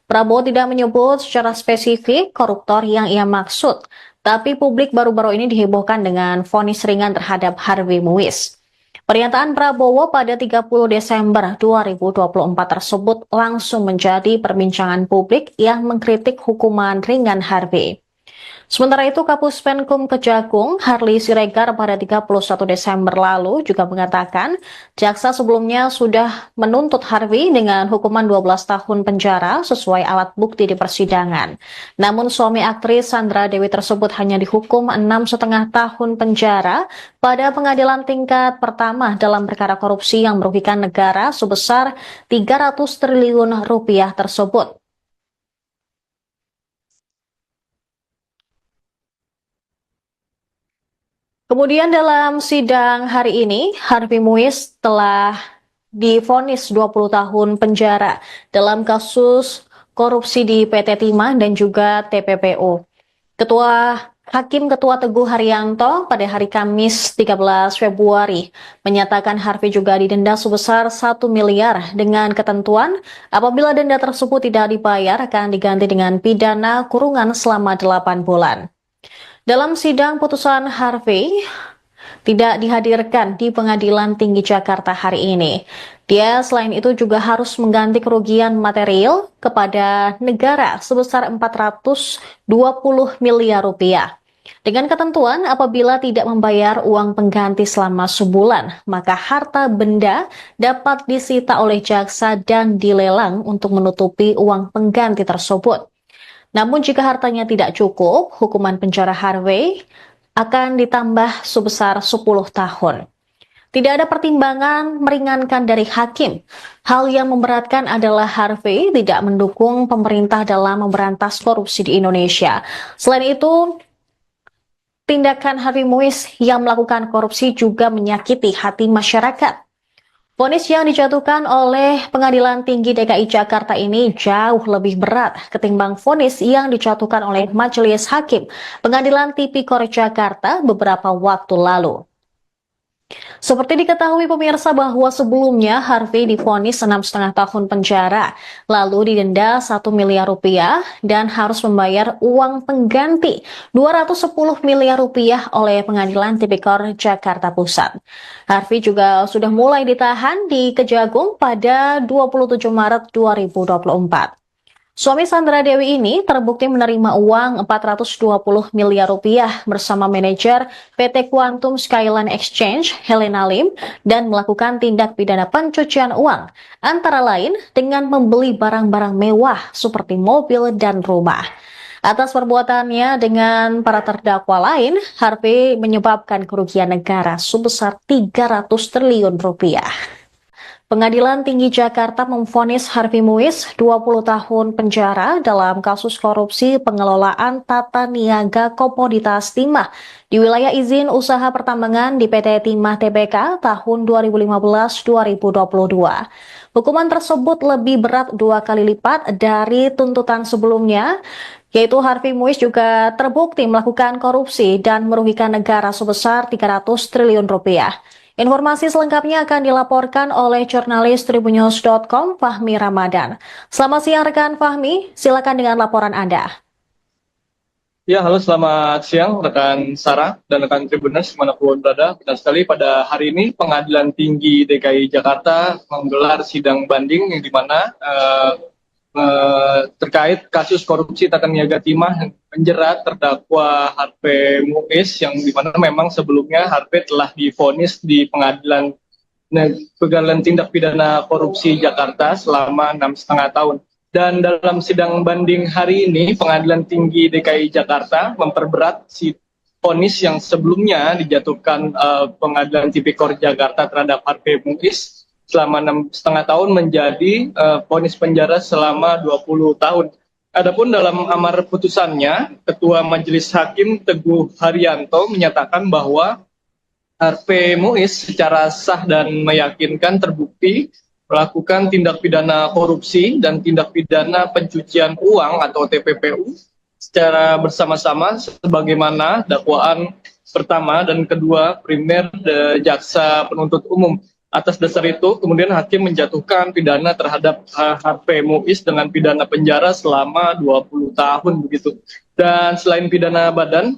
Prabowo tidak menyebut secara spesifik koruptor yang ia maksud, tapi publik baru-baru ini dihebohkan dengan vonis ringan terhadap Harvey Muiz. Pernyataan Prabowo pada 30 Desember 2024 tersebut langsung menjadi perbincangan publik yang mengkritik hukuman ringan Harvey. Sementara itu, Kapus Penkum Kejagung, Harli Siregar pada 31 Desember lalu juga mengatakan jaksa sebelumnya sudah menuntut Harvey dengan hukuman 12 tahun penjara sesuai alat bukti di persidangan. Namun suami aktris Sandra Dewi tersebut hanya dihukum 6,5 tahun penjara pada pengadilan tingkat pertama dalam perkara korupsi yang merugikan negara sebesar 300 triliun rupiah tersebut. Kemudian dalam sidang hari ini, Harvey Muiz telah divonis 20 tahun penjara dalam kasus korupsi di PT Timah dan juga TPPU. Ketua Hakim Ketua Teguh Haryanto pada hari Kamis 13 Februari menyatakan Harvey juga didenda sebesar 1 miliar dengan ketentuan apabila denda tersebut tidak dibayar akan diganti dengan pidana kurungan selama 8 bulan. Dalam sidang putusan Harvey tidak dihadirkan di Pengadilan Tinggi Jakarta hari ini. Dia selain itu juga harus mengganti kerugian material kepada negara sebesar 420 miliar rupiah. Dengan ketentuan apabila tidak membayar uang pengganti selama sebulan, maka harta benda dapat disita oleh jaksa dan dilelang untuk menutupi uang pengganti tersebut. Namun jika hartanya tidak cukup, hukuman penjara Harvey akan ditambah sebesar 10 tahun. Tidak ada pertimbangan meringankan dari hakim. Hal yang memberatkan adalah Harvey tidak mendukung pemerintah dalam memberantas korupsi di Indonesia. Selain itu, tindakan Harvey Muiz yang melakukan korupsi juga menyakiti hati masyarakat. Vonis yang dijatuhkan oleh Pengadilan Tinggi DKI Jakarta ini jauh lebih berat ketimbang vonis yang dijatuhkan oleh Majelis Hakim Pengadilan Tipikor Jakarta beberapa waktu lalu. Seperti diketahui pemirsa bahwa sebelumnya Harvey divonis 6,5 tahun penjara, lalu didenda 1 miliar rupiah dan harus membayar uang pengganti 210 miliar rupiah oleh Pengadilan Tipikor Jakarta Pusat. Harvey juga sudah mulai ditahan di Kejagung pada 27 Maret 2024. Suami Sandra Dewi ini terbukti menerima uang 420 miliar rupiah bersama manajer PT Quantum Skyline Exchange, Helena Lim, dan melakukan tindak pidana pencucian uang, antara lain dengan membeli barang-barang mewah seperti mobil dan rumah. Atas perbuatannya dengan para terdakwa lain, Harvey menyebabkan kerugian negara sebesar 300 triliun rupiah. Pengadilan Tinggi Jakarta memvonis Harvey Muiz 20 tahun penjara dalam kasus korupsi pengelolaan tata niaga komoditas timah di wilayah izin usaha pertambangan di PT Timah Tbk tahun 2015-2022. Hukuman tersebut lebih berat 2 kali lipat dari tuntutan sebelumnya, yaitu Harvey Muiz juga terbukti melakukan korupsi dan merugikan negara sebesar 300 triliun rupiah. Informasi selengkapnya akan dilaporkan oleh jurnalis Tribunnews.com Fahmi Ramadan. Selamat siang rekan Fahmi, silakan dengan laporan Anda. Ya, halo, selamat siang rekan Sarah dan rekan Tribunnews dimanapun berada. Benar sekali, pada hari ini Pengadilan Tinggi DKI Jakarta menggelar sidang banding yang dimana terkait kasus korupsi tata niaga timah yang menjerat terdakwa Harvey Muiz, yang dimana memang sebelumnya Harvey telah divonis di Pengadilan Tindak Pidana Korupsi Jakarta selama 6,5 tahun. Dan dalam sidang banding hari ini, Pengadilan Tinggi DKI Jakarta memperberat si vonis yang sebelumnya dijatuhkan Pengadilan Tipikor Jakarta terhadap Harvey Muiz selama 6,5 tahun menjadi vonis penjara selama 20 tahun. Adapun dalam amar putusannya, Ketua Majelis Hakim Teguh Haryanto menyatakan bahwa Harvey Muiz secara sah dan meyakinkan terbukti melakukan tindak pidana korupsi dan tindak pidana pencucian uang atau TPPU secara bersama-sama sebagaimana dakwaan pertama dan kedua primer jaksa penuntut umum. Atas dasar itu, kemudian hakim menjatuhkan pidana terhadap Harvey Muiz dengan pidana penjara selama 20 tahun begitu. Dan selain pidana badan,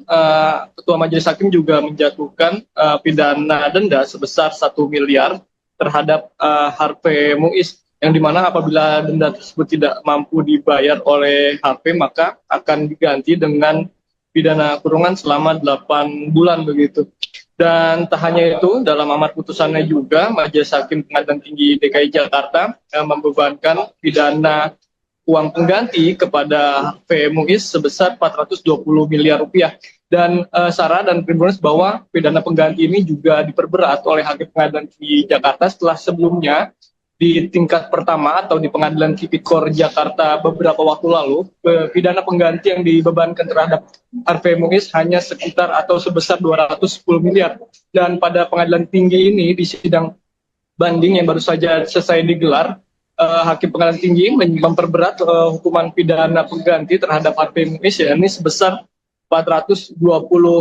Ketua Majelis Hakim juga menjatuhkan pidana denda sebesar 1 miliar terhadap Harvey Muiz, yang dimana apabila denda tersebut tidak mampu dibayar oleh Harvey, maka akan diganti dengan pidana kurungan selama 8 bulan begitu. Dan tak hanya itu, dalam amar putusannya juga Majelis Hakim Pengadilan Tinggi DKI Jakarta membebankan pidana uang pengganti kepada Harvey Muiz sebesar 420 miliar rupiah. Dan Sarah dan Tribunnews bahwa pidana pengganti ini juga diperberat oleh Hakim Pengadilan Tinggi Jakarta setelah sebelumnya di tingkat pertama atau di Pengadilan Tipikor Jakarta beberapa waktu lalu, pidana pengganti yang dibebankan terhadap Harvey Muiz hanya sekitar atau sebesar 210 miliar. Dan pada Pengadilan Tinggi ini, di sidang banding yang baru saja selesai digelar, Hakim Pengadilan Tinggi memperberat hukuman pidana pengganti terhadap Harvey Muiz, yakni sebesar 420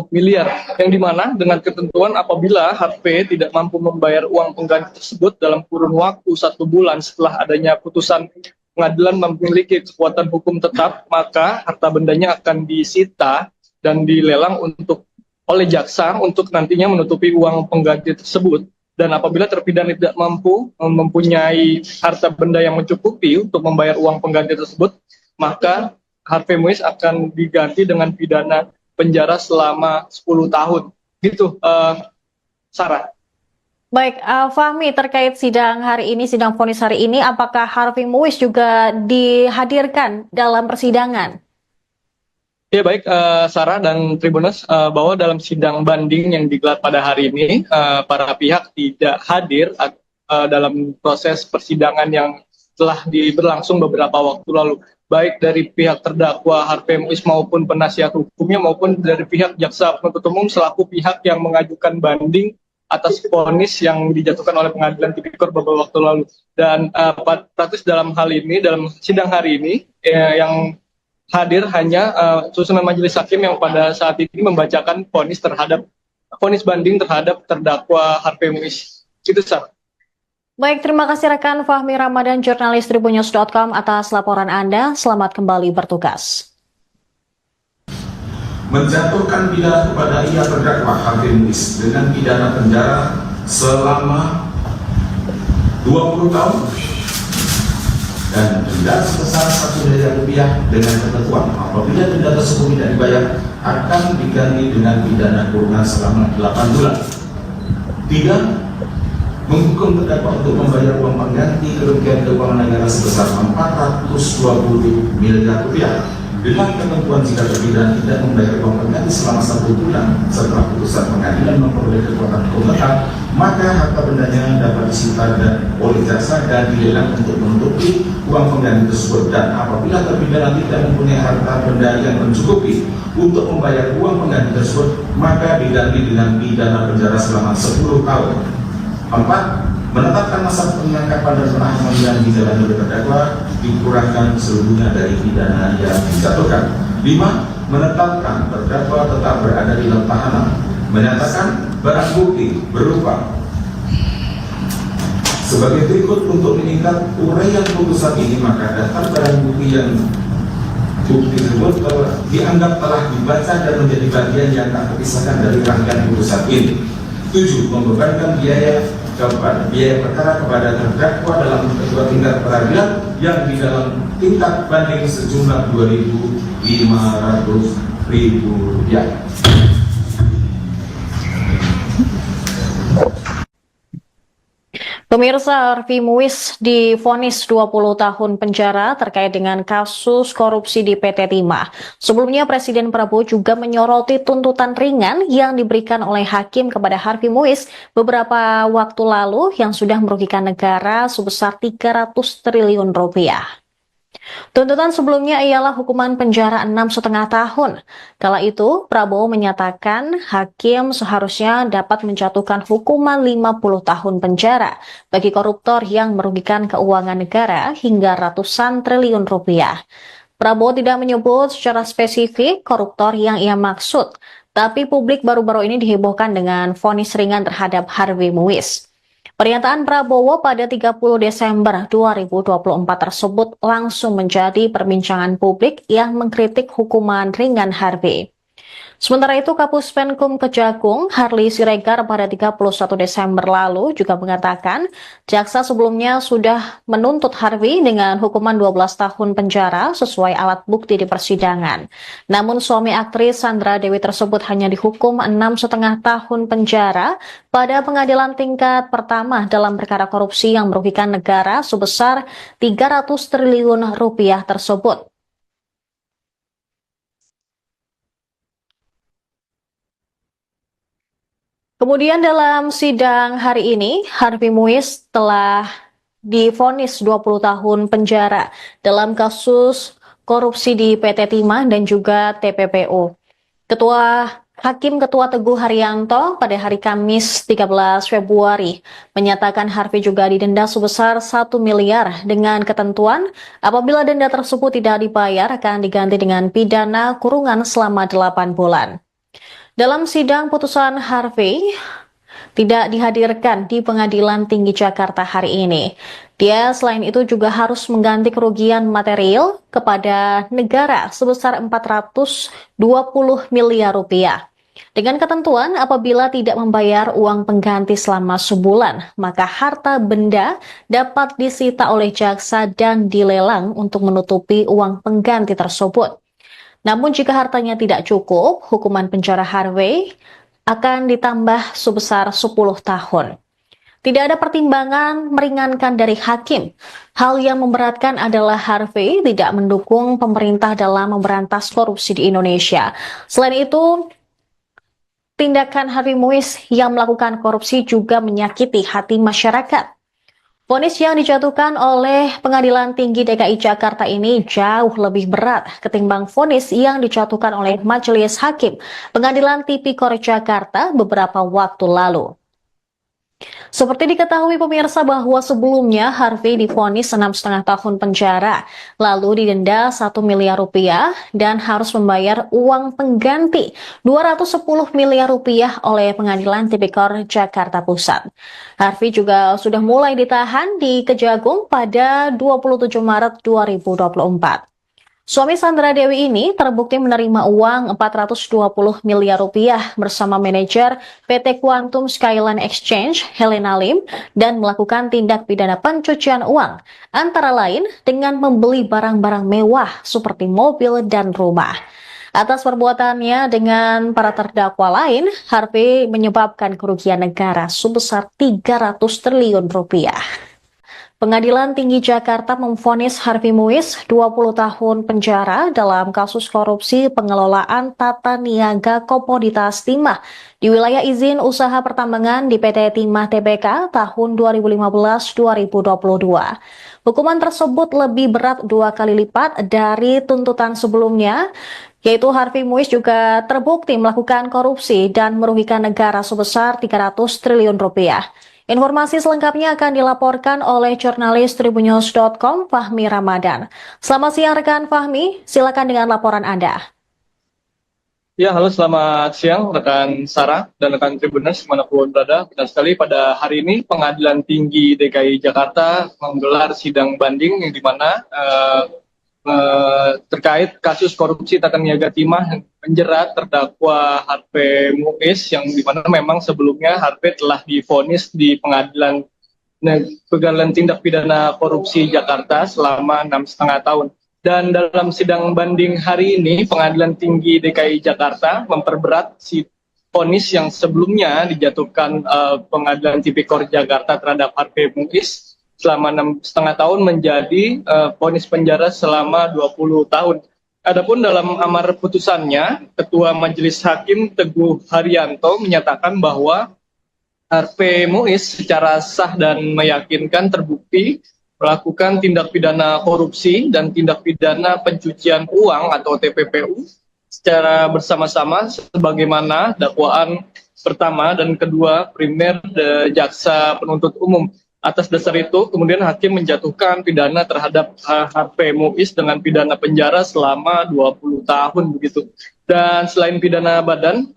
miliar, yang dimana dengan ketentuan apabila HP tidak mampu membayar uang pengganti tersebut dalam kurun waktu 1 bulan setelah adanya putusan pengadilan memiliki kekuatan hukum tetap, maka harta bendanya akan disita dan dilelang oleh jaksa untuk nantinya menutupi uang pengganti tersebut. Dan apabila terpidana tidak mampu mempunyai harta benda yang mencukupi untuk membayar uang pengganti tersebut, maka Harvey Muiz akan diganti dengan pidana penjara selama 10 tahun. Gitu, Sarah. Baik, Fahmi, terkait sidang hari ini, sidang vonis hari ini, apakah Harvey Muiz juga dihadirkan dalam persidangan? Ya baik, Sarah dan Tribuners, bahwa dalam sidang banding yang digelar pada hari ini, para pihak tidak hadir dalam proses persidangan yang telah berlangsung beberapa waktu lalu, baik dari pihak terdakwa Harvey Muiz maupun penasihat hukumnya maupun dari pihak jaksa penuntut umum selaku pihak yang mengajukan banding atas vonis yang dijatuhkan oleh pengadilan tipikor beberapa waktu lalu. Dan praktis dalam hal ini, dalam sidang hari ini, yang hadir hanya susunan majelis hakim yang pada saat ini membacakan vonis banding terhadap terdakwa Harvey Muiz. Itu sah. Baik, terima kasih rekan Fahmi Ramadan, jurnalis tribunnews.com atas laporan Anda. Selamat kembali bertugas. Menjatuhkan pidana kepada ia terdakwa Harvey Muiz dengan pidana penjara selama 20 tahun dan denda sebesar Rp1 dengan ketentuan apabila denda tersebut tidak dibayar akan diganti dengan pidana kurungan selama 8 bulan. 3. Menghukum terdakwa untuk membayar uang pengganti kerugian keuangan negara sebesar Rp420 miliar dengan ketentuan jika terpidana tidak membayar uang pengganti selama 1 bulan setelah putusan pengadilan memperoleh kekuatan hukum tetap, maka harta bendanya dapat disita oleh jaksa dan dilelang untuk menutupi uang pengganti tersebut. Dan apabila terpidana tidak mempunyai harta benda yang mencukupi untuk membayar uang pengganti tersebut, maka diganti dengan pidana penjara selama 10 tahun. 4. Menetapkan masa penangkapan dan penahanan yang dijalani oleh terdakwa dikurangkan seluruhnya dari pidana yang dijatuhkan. 5. Menetapkan terdakwa tetap berada di dalam tahanan. Menyatakan barang bukti berupa sebagai berikut. Untuk meningkat uraian putusan ini, maka daftar barang bukti yang bukti tersebut dianggap telah dibaca dan menjadi bagian yang tak terpisahkan dari rangkaian putusan ini. 7. Membebankan biaya perkara kepada terdakwa dalam kedua tingkat peradilan yang di dalam tingkat banding sejumlah Rp2.500.000. Pemirsa, Harvey Muiz divonis 20 tahun penjara terkait dengan kasus korupsi di PT Timah. Sebelumnya Presiden Prabowo juga menyoroti tuntutan ringan yang diberikan oleh hakim kepada Harvey Muiz beberapa waktu lalu yang sudah merugikan negara sebesar 300 triliun rupiah. Tuntutan sebelumnya ialah hukuman penjara 6,5 tahun. Kala itu, Prabowo menyatakan hakim seharusnya dapat menjatuhkan hukuman 50 tahun penjara bagi koruptor yang merugikan keuangan negara hingga ratusan triliun rupiah. Prabowo tidak menyebut secara spesifik koruptor yang ia maksud, tapi publik baru-baru ini dihebohkan dengan vonis ringan terhadap Harvey Muiz. Pernyataan Prabowo pada 30 Desember 2024 tersebut langsung menjadi perbincangan publik yang mengkritik hukuman ringan Harvey. Sementara itu, Kapus Penkum Kejagung, Harli Siregar pada 31 Desember lalu juga mengatakan jaksa sebelumnya sudah menuntut Harvey dengan hukuman 12 tahun penjara sesuai alat bukti di persidangan. Namun suami aktris Sandra Dewi tersebut hanya dihukum 6,5 tahun penjara pada pengadilan tingkat pertama dalam perkara korupsi yang merugikan negara sebesar 300 triliun rupiah tersebut. Kemudian dalam sidang hari ini, Harvey Muiz telah divonis 20 tahun penjara dalam kasus korupsi di PT Timah dan juga TPPU. Ketua Hakim Ketua Teguh Haryanto pada hari Kamis 13 Februari menyatakan Harvey juga didenda sebesar 1 miliar dengan ketentuan apabila denda tersebut tidak dibayar akan diganti dengan pidana kurungan selama 8 bulan. Dalam sidang putusan Harvey tidak dihadirkan di Pengadilan Tinggi Jakarta hari ini. Dia selain itu juga harus mengganti kerugian material kepada negara sebesar 420 miliar rupiah. Dengan ketentuan apabila tidak membayar uang pengganti selama sebulan, maka harta benda dapat disita oleh jaksa dan dilelang untuk menutupi uang pengganti tersebut. Namun jika hartanya tidak cukup, hukuman penjara Harvey akan ditambah sebesar 10 tahun. Tidak ada pertimbangan meringankan dari hakim. Hal yang memberatkan adalah Harvey tidak mendukung pemerintah dalam memberantas korupsi di Indonesia. Selain itu, tindakan Harvey Muiz yang melakukan korupsi juga menyakiti hati masyarakat. Vonis yang dijatuhkan oleh Pengadilan Tinggi DKI Jakarta ini jauh lebih berat ketimbang vonis yang dijatuhkan oleh Majelis Hakim Pengadilan Tipikor Jakarta beberapa waktu lalu. Seperti diketahui pemirsa bahwa sebelumnya Harvey divonis 6,5 tahun penjara, lalu didenda 1 miliar rupiah dan harus membayar uang pengganti 210 miliar rupiah oleh Pengadilan Tipikor Jakarta Pusat. Harvey juga sudah mulai ditahan di Kejagung pada 27 Maret 2024. Suami Sandra Dewi ini terbukti menerima uang 420 miliar rupiah bersama manajer PT Quantum Skyline Exchange, Helena Lim, dan melakukan tindak pidana pencucian uang, antara lain dengan membeli barang-barang mewah seperti mobil dan rumah. Atas perbuatannya dengan para terdakwa lain, Harvey menyebabkan kerugian negara sebesar 300 triliun rupiah. Pengadilan Tinggi Jakarta memvonis Harvey Muiz 20 tahun penjara dalam kasus korupsi pengelolaan tata niaga komoditas timah di wilayah izin usaha pertambangan di PT Timah Tbk tahun 2015-2022. Hukuman tersebut lebih berat 2 kali lipat dari tuntutan sebelumnya, yaitu Harvey Muiz juga terbukti melakukan korupsi dan merugikan negara sebesar 300 triliun rupiah. Informasi selengkapnya akan dilaporkan oleh jurnalis Tribunnews.com Fahmi Ramadan. Selamat siang rekan Fahmi, silakan dengan laporan Anda. Ya, halo selamat siang rekan Sarah dan rekan Tribunnews dimanapun berada. Benar sekali pada hari ini Pengadilan Tinggi DKI Jakarta menggelar sidang banding yang dimana terkait kasus korupsi tata niaga timah yang menjerat terdakwa Harvey Muiz yang dimana memang sebelumnya Harvey telah divonis di Pengadilan Tindak Pidana Korupsi Jakarta selama 6,5 tahun. Dan dalam sidang banding hari ini Pengadilan Tinggi DKI Jakarta memperberat si vonis yang sebelumnya dijatuhkan Pengadilan Tipikor Jakarta terhadap Harvey Muiz selama 6,5 tahun menjadi vonis penjara selama 20 tahun. Adapun dalam amar putusannya, Ketua Majelis Hakim Teguh Haryanto menyatakan bahwa Harvey Muiz secara sah dan meyakinkan terbukti melakukan tindak pidana korupsi dan tindak pidana pencucian uang atau TPPU secara bersama-sama sebagaimana dakwaan pertama dan kedua primer jaksa penuntut umum. Atas dasar itu, kemudian hakim menjatuhkan pidana terhadap Harvey Muiz dengan pidana penjara selama 20 tahun begitu. Dan selain pidana badan,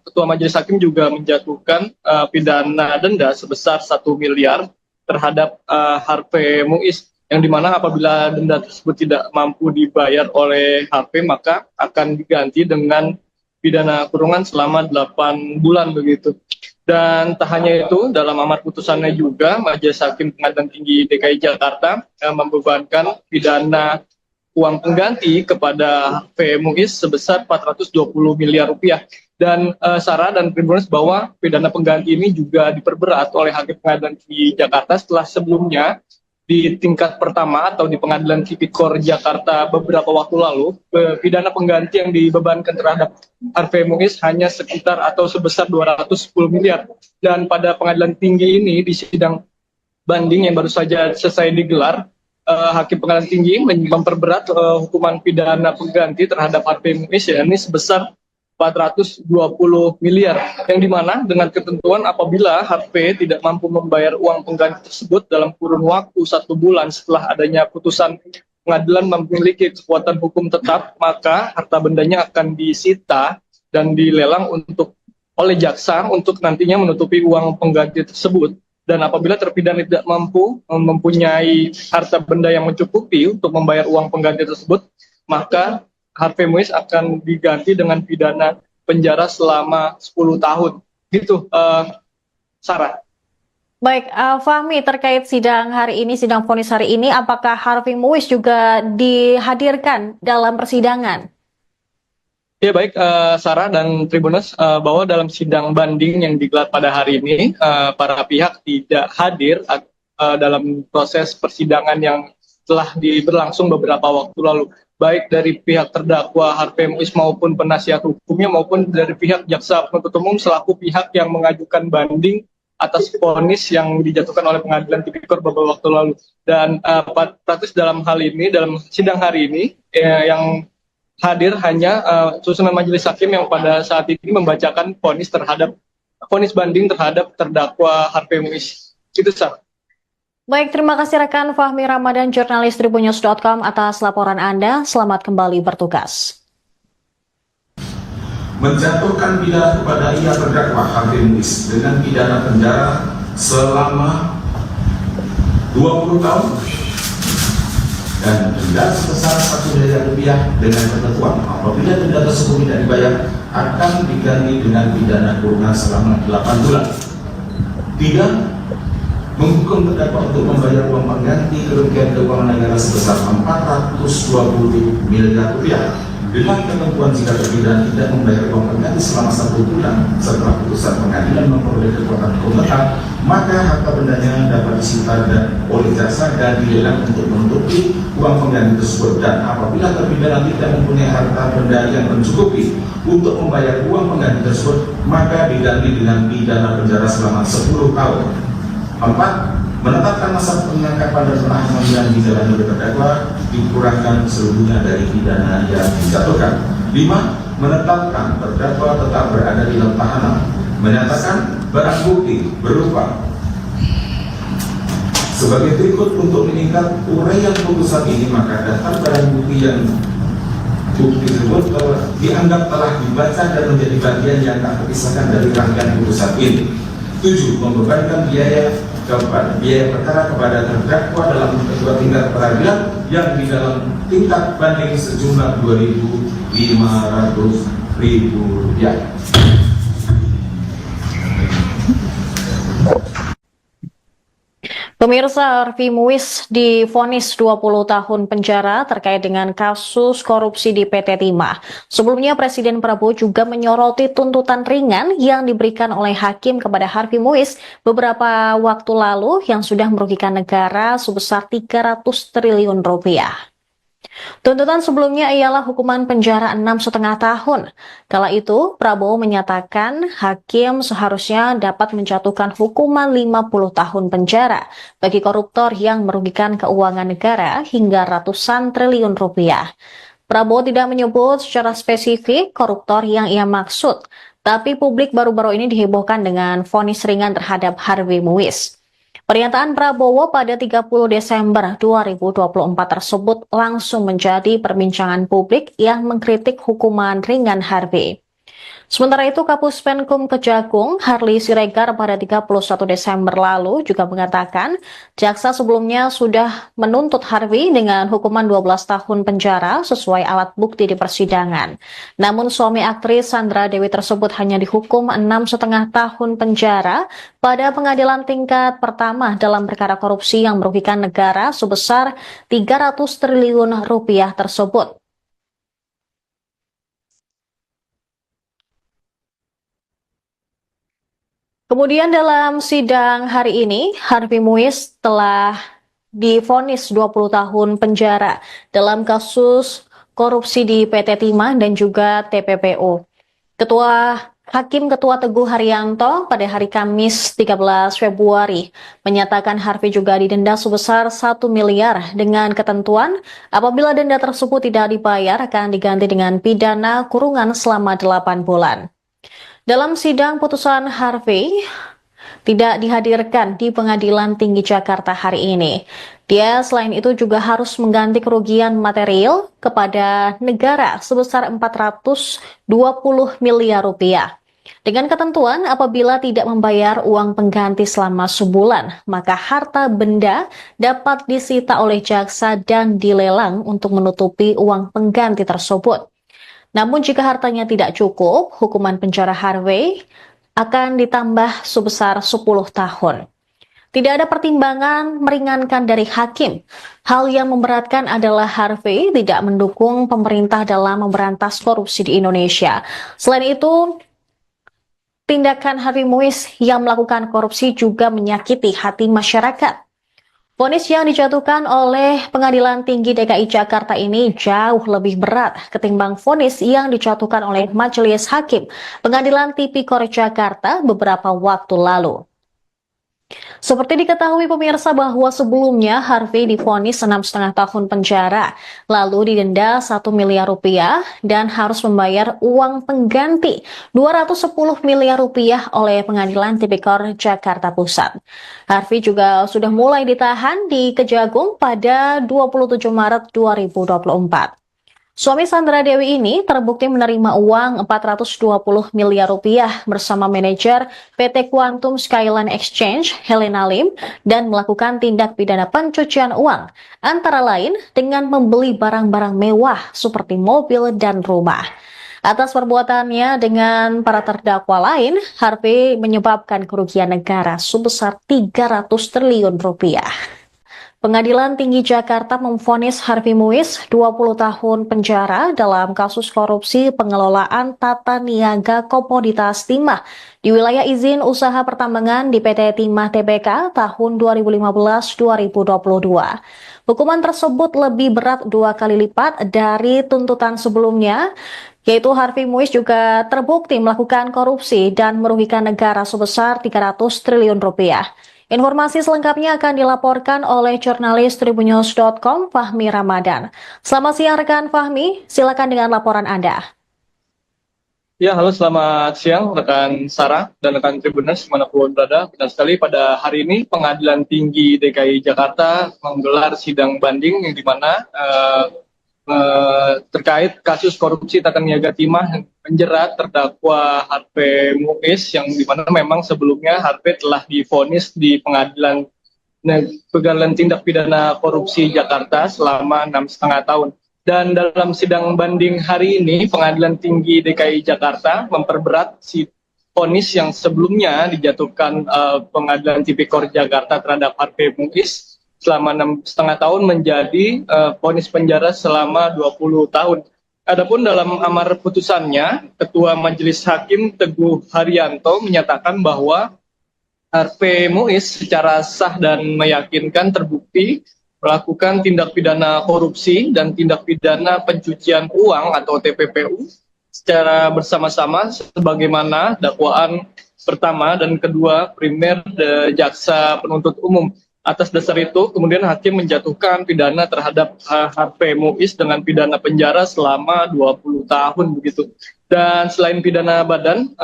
Ketua Majelis Hakim juga menjatuhkan pidana denda sebesar 1 miliar terhadap Harvey Muiz, yang dimana apabila denda tersebut tidak mampu dibayar oleh Harvey, maka akan diganti dengan pidana kurungan selama 8 bulan begitu. Dan tak hanya itu, dalam amar putusannya juga Majelis Hakim Pengadilan Tinggi DKI Jakarta membebankan pidana uang pengganti kepada Harvey Muiz sebesar 420 miliar rupiah. Dan Sarah dan Tribunnews bahwa pidana pengganti ini juga diperberat oleh Hakim Pengadilan Tinggi Jakarta setelah sebelumnya di tingkat pertama atau di Pengadilan Tipikor Jakarta beberapa waktu lalu, pidana pengganti yang dibebankan terhadap Harvey Muiz hanya sekitar atau sebesar 210 miliar. Dan pada pengadilan tinggi ini di sidang banding yang baru saja selesai digelar, Hakim Pengadilan Tinggi memperberat hukuman pidana pengganti terhadap Harvey Muiz, yakni sebesar 420 miliar, yang dimana dengan ketentuan apabila Harvey tidak mampu membayar uang pengganti tersebut dalam kurun waktu 1 bulan setelah adanya putusan pengadilan memiliki kekuatan hukum tetap, maka harta bendanya akan disita dan dilelang oleh jaksa untuk nantinya menutupi uang pengganti tersebut. Dan apabila terpidana tidak mampu mempunyai harta benda yang mencukupi untuk membayar uang pengganti tersebut, maka Harvey Muiz akan diganti dengan pidana penjara selama 10 tahun. Gitu, Sarah. Baik, Fahmi, terkait sidang hari ini, sidang vonis hari ini, apakah Harvey Muiz juga dihadirkan dalam persidangan? Ya baik, Sarah dan Tribuners, bahwa dalam sidang banding yang digelar pada hari ini, para pihak tidak hadir dalam proses persidangan yang telah berlangsung beberapa waktu lalu, baik dari pihak terdakwa Harvey Muiz maupun penasihat hukumnya maupun dari pihak jaksa penuntut umum selaku pihak yang mengajukan banding atas vonis yang dijatuhkan oleh pengadilan tipikor beberapa waktu lalu. Dan praktis dalam hal ini, dalam sidang hari ini, yang hadir hanya susunan majelis hakim yang pada saat ini membacakan vonis banding terhadap terdakwa Harvey Muiz. Itu sah. Baik, terima kasih rekan Fahmi Ramadan, jurnalis tribunnews.com atas laporan Anda. Selamat kembali bertugas. Menjatuhkan pidana kepada ia terdakwa Harvey Muiz dengan pidana penjara selama 20 tahun dan denda sebesar 1 miliar rupiah dengan ketentuan apabila denda tersebut tidak dibayar akan diganti dengan pidana kurungan selama 8 bulan. 3. Menghukum terdakwa untuk membayar uang pengganti kerugian keuangan negara sebesar 420 miliar rupiah dengan ketentuan jika terpidana tidak membayar uang pengganti selama 1 bulan setelah putusan pengadilan memperoleh kekuatan hukum tetap, maka harta bendanya dapat disita oleh jaksa dan dilelang untuk menutupi uang pengganti tersebut. Dan apabila terpidana tidak mempunyai harta benda yang mencukupi untuk membayar uang pengganti tersebut, maka diganti dengan pidana penjara selama 10 tahun. 4. Menetapkan masa penangkapan dan penahanan yang dijalani oleh terdakwa dikurangkan seluruhnya dari pidana yang dijatuhkan. 5. Menetapkan terdakwa tetap berada di dalam tahanan. Menyatakan barang bukti berupa sebagai berikut. Untuk meningkat uraian putusan ini, maka daftar barang bukti yang bukti tersebut dianggap telah dibaca dan menjadi bagian yang tak terpisahkan dari rangkaian putusan ini. 7. Membebankan biaya perkara kepada terdakwa dalam kedua tingkat peradilan yang di dalam tingkat banding sejumlah Rp2.500.000. Pemirsa, Harvey Muiz divonis 20 tahun penjara terkait dengan kasus korupsi di PT Timah. Sebelumnya Presiden Prabowo juga menyoroti tuntutan ringan yang diberikan oleh hakim kepada Harvey Muiz beberapa waktu lalu yang sudah merugikan negara sebesar 300 triliun rupiah. Tuntutan sebelumnya ialah hukuman penjara 6,5 tahun. Kala itu, Prabowo menyatakan hakim seharusnya dapat menjatuhkan hukuman 50 tahun penjara bagi koruptor yang merugikan keuangan negara hingga ratusan triliun rupiah. Prabowo tidak menyebut secara spesifik koruptor yang ia maksud, tapi publik baru-baru ini dihebohkan dengan vonis ringan terhadap Harvey Muiz. Pernyataan Prabowo pada 30 Desember 2024 tersebut langsung menjadi perbincangan publik yang mengkritik hukuman ringan Harvey. Sementara itu, Kapus Penkum Kejagung, Harli Siregar pada 31 Desember lalu juga mengatakan jaksa sebelumnya sudah menuntut Harvey dengan hukuman 12 tahun penjara sesuai alat bukti di persidangan. Namun suami aktris Sandra Dewi tersebut hanya dihukum 6,5 tahun penjara pada pengadilan tingkat pertama dalam perkara korupsi yang merugikan negara sebesar 300 triliun rupiah tersebut. Kemudian dalam sidang hari ini, Harvey Muiz telah divonis 20 tahun penjara dalam kasus korupsi di PT Timah dan juga TPPO. Ketua Hakim Ketua Teguh Haryanto pada hari Kamis 13 Februari menyatakan Harvey juga didenda sebesar 1 miliar dengan ketentuan apabila denda tersebut tidak dibayar akan diganti dengan pidana kurungan selama 8 bulan. Dalam sidang putusan Harvey tidak dihadirkan di Pengadilan Tinggi Jakarta hari ini. Dia selain itu juga harus mengganti kerugian material kepada negara sebesar 420 miliar rupiah. Dengan ketentuan apabila tidak membayar uang pengganti selama sebulan, maka harta benda dapat disita oleh jaksa dan dilelang untuk menutupi uang pengganti tersebut. Namun jika hartanya tidak cukup, hukuman penjara Harvey akan ditambah sebesar 10 tahun. Tidak ada pertimbangan meringankan dari hakim. Hal yang memberatkan adalah Harvey tidak mendukung pemerintah dalam memberantas korupsi di Indonesia. Selain itu, tindakan Harvey Muiz yang melakukan korupsi juga menyakiti hati masyarakat. Vonis yang dijatuhkan oleh Pengadilan Tinggi DKI Jakarta ini jauh lebih berat ketimbang vonis yang dijatuhkan oleh Majelis Hakim Pengadilan Tipikor Jakarta beberapa waktu lalu. Seperti diketahui pemirsa bahwa sebelumnya Harvey divonis 6,5 tahun penjara, lalu didenda 1 miliar rupiah dan harus membayar uang pengganti 210 miliar rupiah oleh Pengadilan Tipikor Jakarta Pusat. Harvey juga sudah mulai ditahan di Kejagung pada 27 Maret 2024. Suami Sandra Dewi ini terbukti menerima uang 420 miliar rupiah bersama manajer PT Quantum Skyline Exchange, Helena Lim, dan melakukan tindak pidana pencucian uang, antara lain dengan membeli barang-barang mewah seperti mobil dan rumah. Atas perbuatannya dengan para terdakwa lain, Harvey menyebabkan kerugian negara sebesar 300 triliun rupiah. Pengadilan Tinggi Jakarta memvonis Harvey Muiz 20 tahun penjara dalam kasus korupsi pengelolaan tata niaga komoditas timah di wilayah izin usaha pertambangan di PT Timah Tbk tahun 2015-2022. Hukuman tersebut lebih berat 2 kali lipat dari tuntutan sebelumnya, yaitu Harvey Muiz juga terbukti melakukan korupsi dan merugikan negara sebesar 300 triliun rupiah. Informasi selengkapnya akan dilaporkan oleh jurnalis Tribunnews.com Fahmi Ramadan. Selamat siang rekan Fahmi, silakan dengan laporan Anda. Ya, halo, selamat siang rekan Sarah dan rekan Tribunnews dimanapun berada. Benar sekali, pada hari ini Pengadilan Tinggi DKI Jakarta menggelar sidang banding yang dimana terkait kasus korupsi tata niaga timah yang menjerat terdakwa Harvey Muiz, yang dimana memang sebelumnya Harvey telah divonis di Pengadilan Tindak Pidana Korupsi Jakarta selama 6,5 tahun. Dan dalam sidang banding hari ini, Pengadilan Tinggi DKI Jakarta memperberat si vonis yang sebelumnya dijatuhkan Pengadilan Tipikor Jakarta terhadap Harvey Muiz selama 6,5 tahun menjadi vonis penjara selama 20 tahun. Adapun dalam amar putusannya, Ketua Majelis Hakim Teguh Haryanto menyatakan bahwa Harvey Muiz secara sah dan meyakinkan terbukti melakukan tindak pidana korupsi dan tindak pidana pencucian uang atau TPPU secara bersama-sama sebagaimana dakwaan pertama dan kedua primer jaksa penuntut umum. Atas dasar itu, kemudian hakim menjatuhkan pidana terhadap Harvey Muiz dengan pidana penjara selama 20 tahun begitu. Dan selain pidana badan,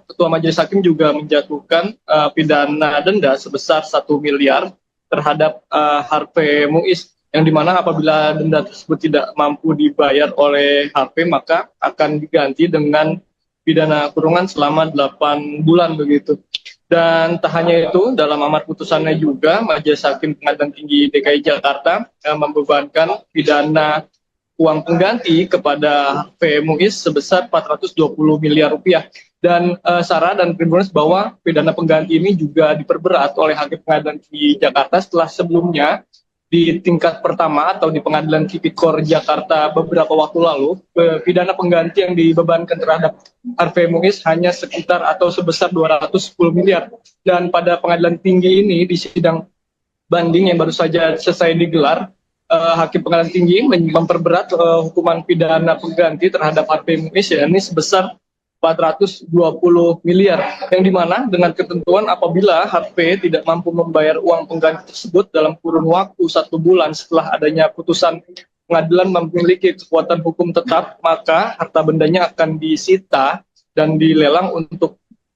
Ketua Majelis Hakim juga menjatuhkan pidana denda sebesar 1 miliar terhadap Harvey Muiz, yang dimana apabila denda tersebut tidak mampu dibayar oleh Harvey, maka akan diganti dengan pidana kurungan selama 8 bulan begitu. Dan tak hanya itu, dalam amar putusannya juga Majelis Hakim Pengadilan Tinggi DKI Jakarta membebankan pidana uang pengganti kepada Harvey Muiz sebesar 420 miliar rupiah. Dan Sarah dan Tribunnews bahwa pidana pengganti ini juga diperberat oleh Hakim Pengadilan Tinggi Jakarta setelah sebelumnya di tingkat pertama atau di Pengadilan Tipikor Jakarta beberapa waktu lalu, pidana pengganti yang dibebankan terhadap Harvey Muiz hanya sekitar atau sebesar 210 miliar. Dan pada Pengadilan Tinggi ini, di sidang banding yang baru saja selesai digelar, Hakim Pengadilan Tinggi memperberat hukuman pidana pengganti terhadap Harvey Muiz, yakni sebesar 420 miliar, yang dimana dengan ketentuan apabila HP tidak mampu membayar uang pengganti tersebut dalam kurun waktu 1 bulan setelah adanya putusan pengadilan memiliki kekuatan hukum tetap, maka harta bendanya akan disita dan dilelang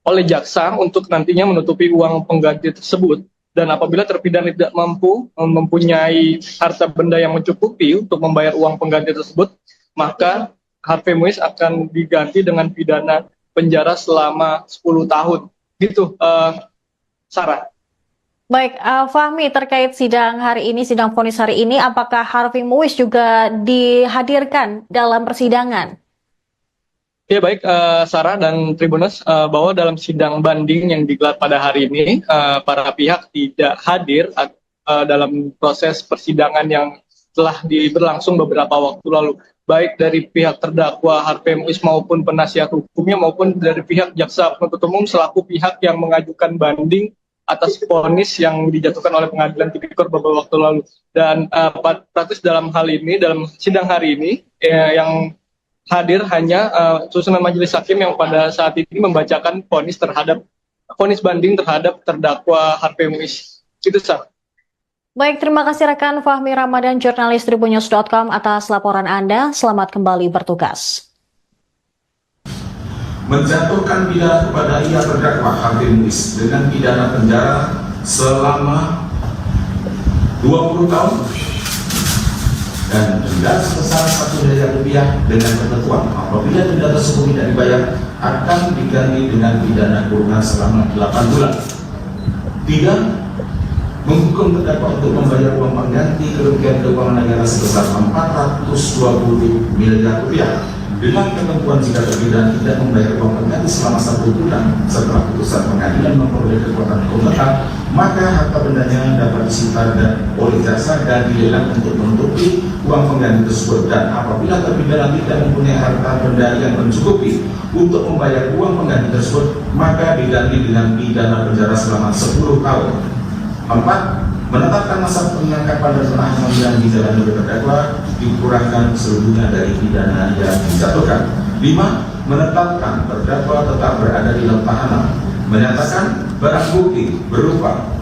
oleh jaksa untuk nantinya menutupi uang pengganti tersebut. Dan apabila terpidana tidak mampu mempunyai harta benda yang mencukupi untuk membayar uang pengganti tersebut, maka Harvey Muiz akan diganti dengan pidana penjara selama 10 tahun. Gitu, Sarah. Baik, Fahmi, terkait sidang hari ini, sidang vonis hari ini, apakah Harvey Muiz juga dihadirkan dalam persidangan? Ya baik, Sarah dan Tribuners, bahwa dalam sidang banding yang digelar pada hari ini, para pihak tidak hadir dalam proses persidangan yang telah berlangsung beberapa waktu lalu, baik dari pihak terdakwa Harvey Muiz maupun penasihat hukumnya maupun dari pihak jaksa penuntut umum selaku pihak yang mengajukan banding atas vonis yang dijatuhkan oleh pengadilan tipikor beberapa waktu lalu. Dan praktis dalam hal ini, dalam sidang hari ini, yang hadir hanya susunan majelis hakim yang pada saat ini membacakan vonis banding terhadap terdakwa Harvey Muiz. Itu sah. Baik, terima kasih rekan Fahmi Ramadan, jurnalis tribunnews.com atas laporan Anda. Selamat kembali bertugas. Menjatuhkan pidana kepada ia terdakwa Harvey Muiz dengan pidana penjara selama 20 tahun dan denda sebesar Rp1 miliar dengan ketentuan apabila denda tersebut tidak dibayar akan diganti dengan pidana kurungan selama 8 bulan. 3. Menghukum terdakwa untuk membayar uang pengganti kerugian keuangan negara sebesar Rp420 miliar dengan ketentuan jika terpidana tidak membayar uang pengganti selama 1 bulan setelah putusan pengadilan memperoleh kekuatan hukum tetap, maka harta bendanya dapat disita oleh jaksa dan dilelang untuk menutupi uang pengganti tersebut. Dan apabila terpidana tidak mempunyai harta benda yang mencukupi untuk membayar uang pengganti tersebut, maka diganti dengan pidana penjara selama 10 tahun. 4. Menetapkan masa penangkapan dan penahanan yang dijalani oleh terdakwa dikurangkan seluruhnya dari pidana yang dijatuhkan. 5. Menetapkan terdakwa tetap berada di dalam tahanan. Menyatakan barang bukti berupa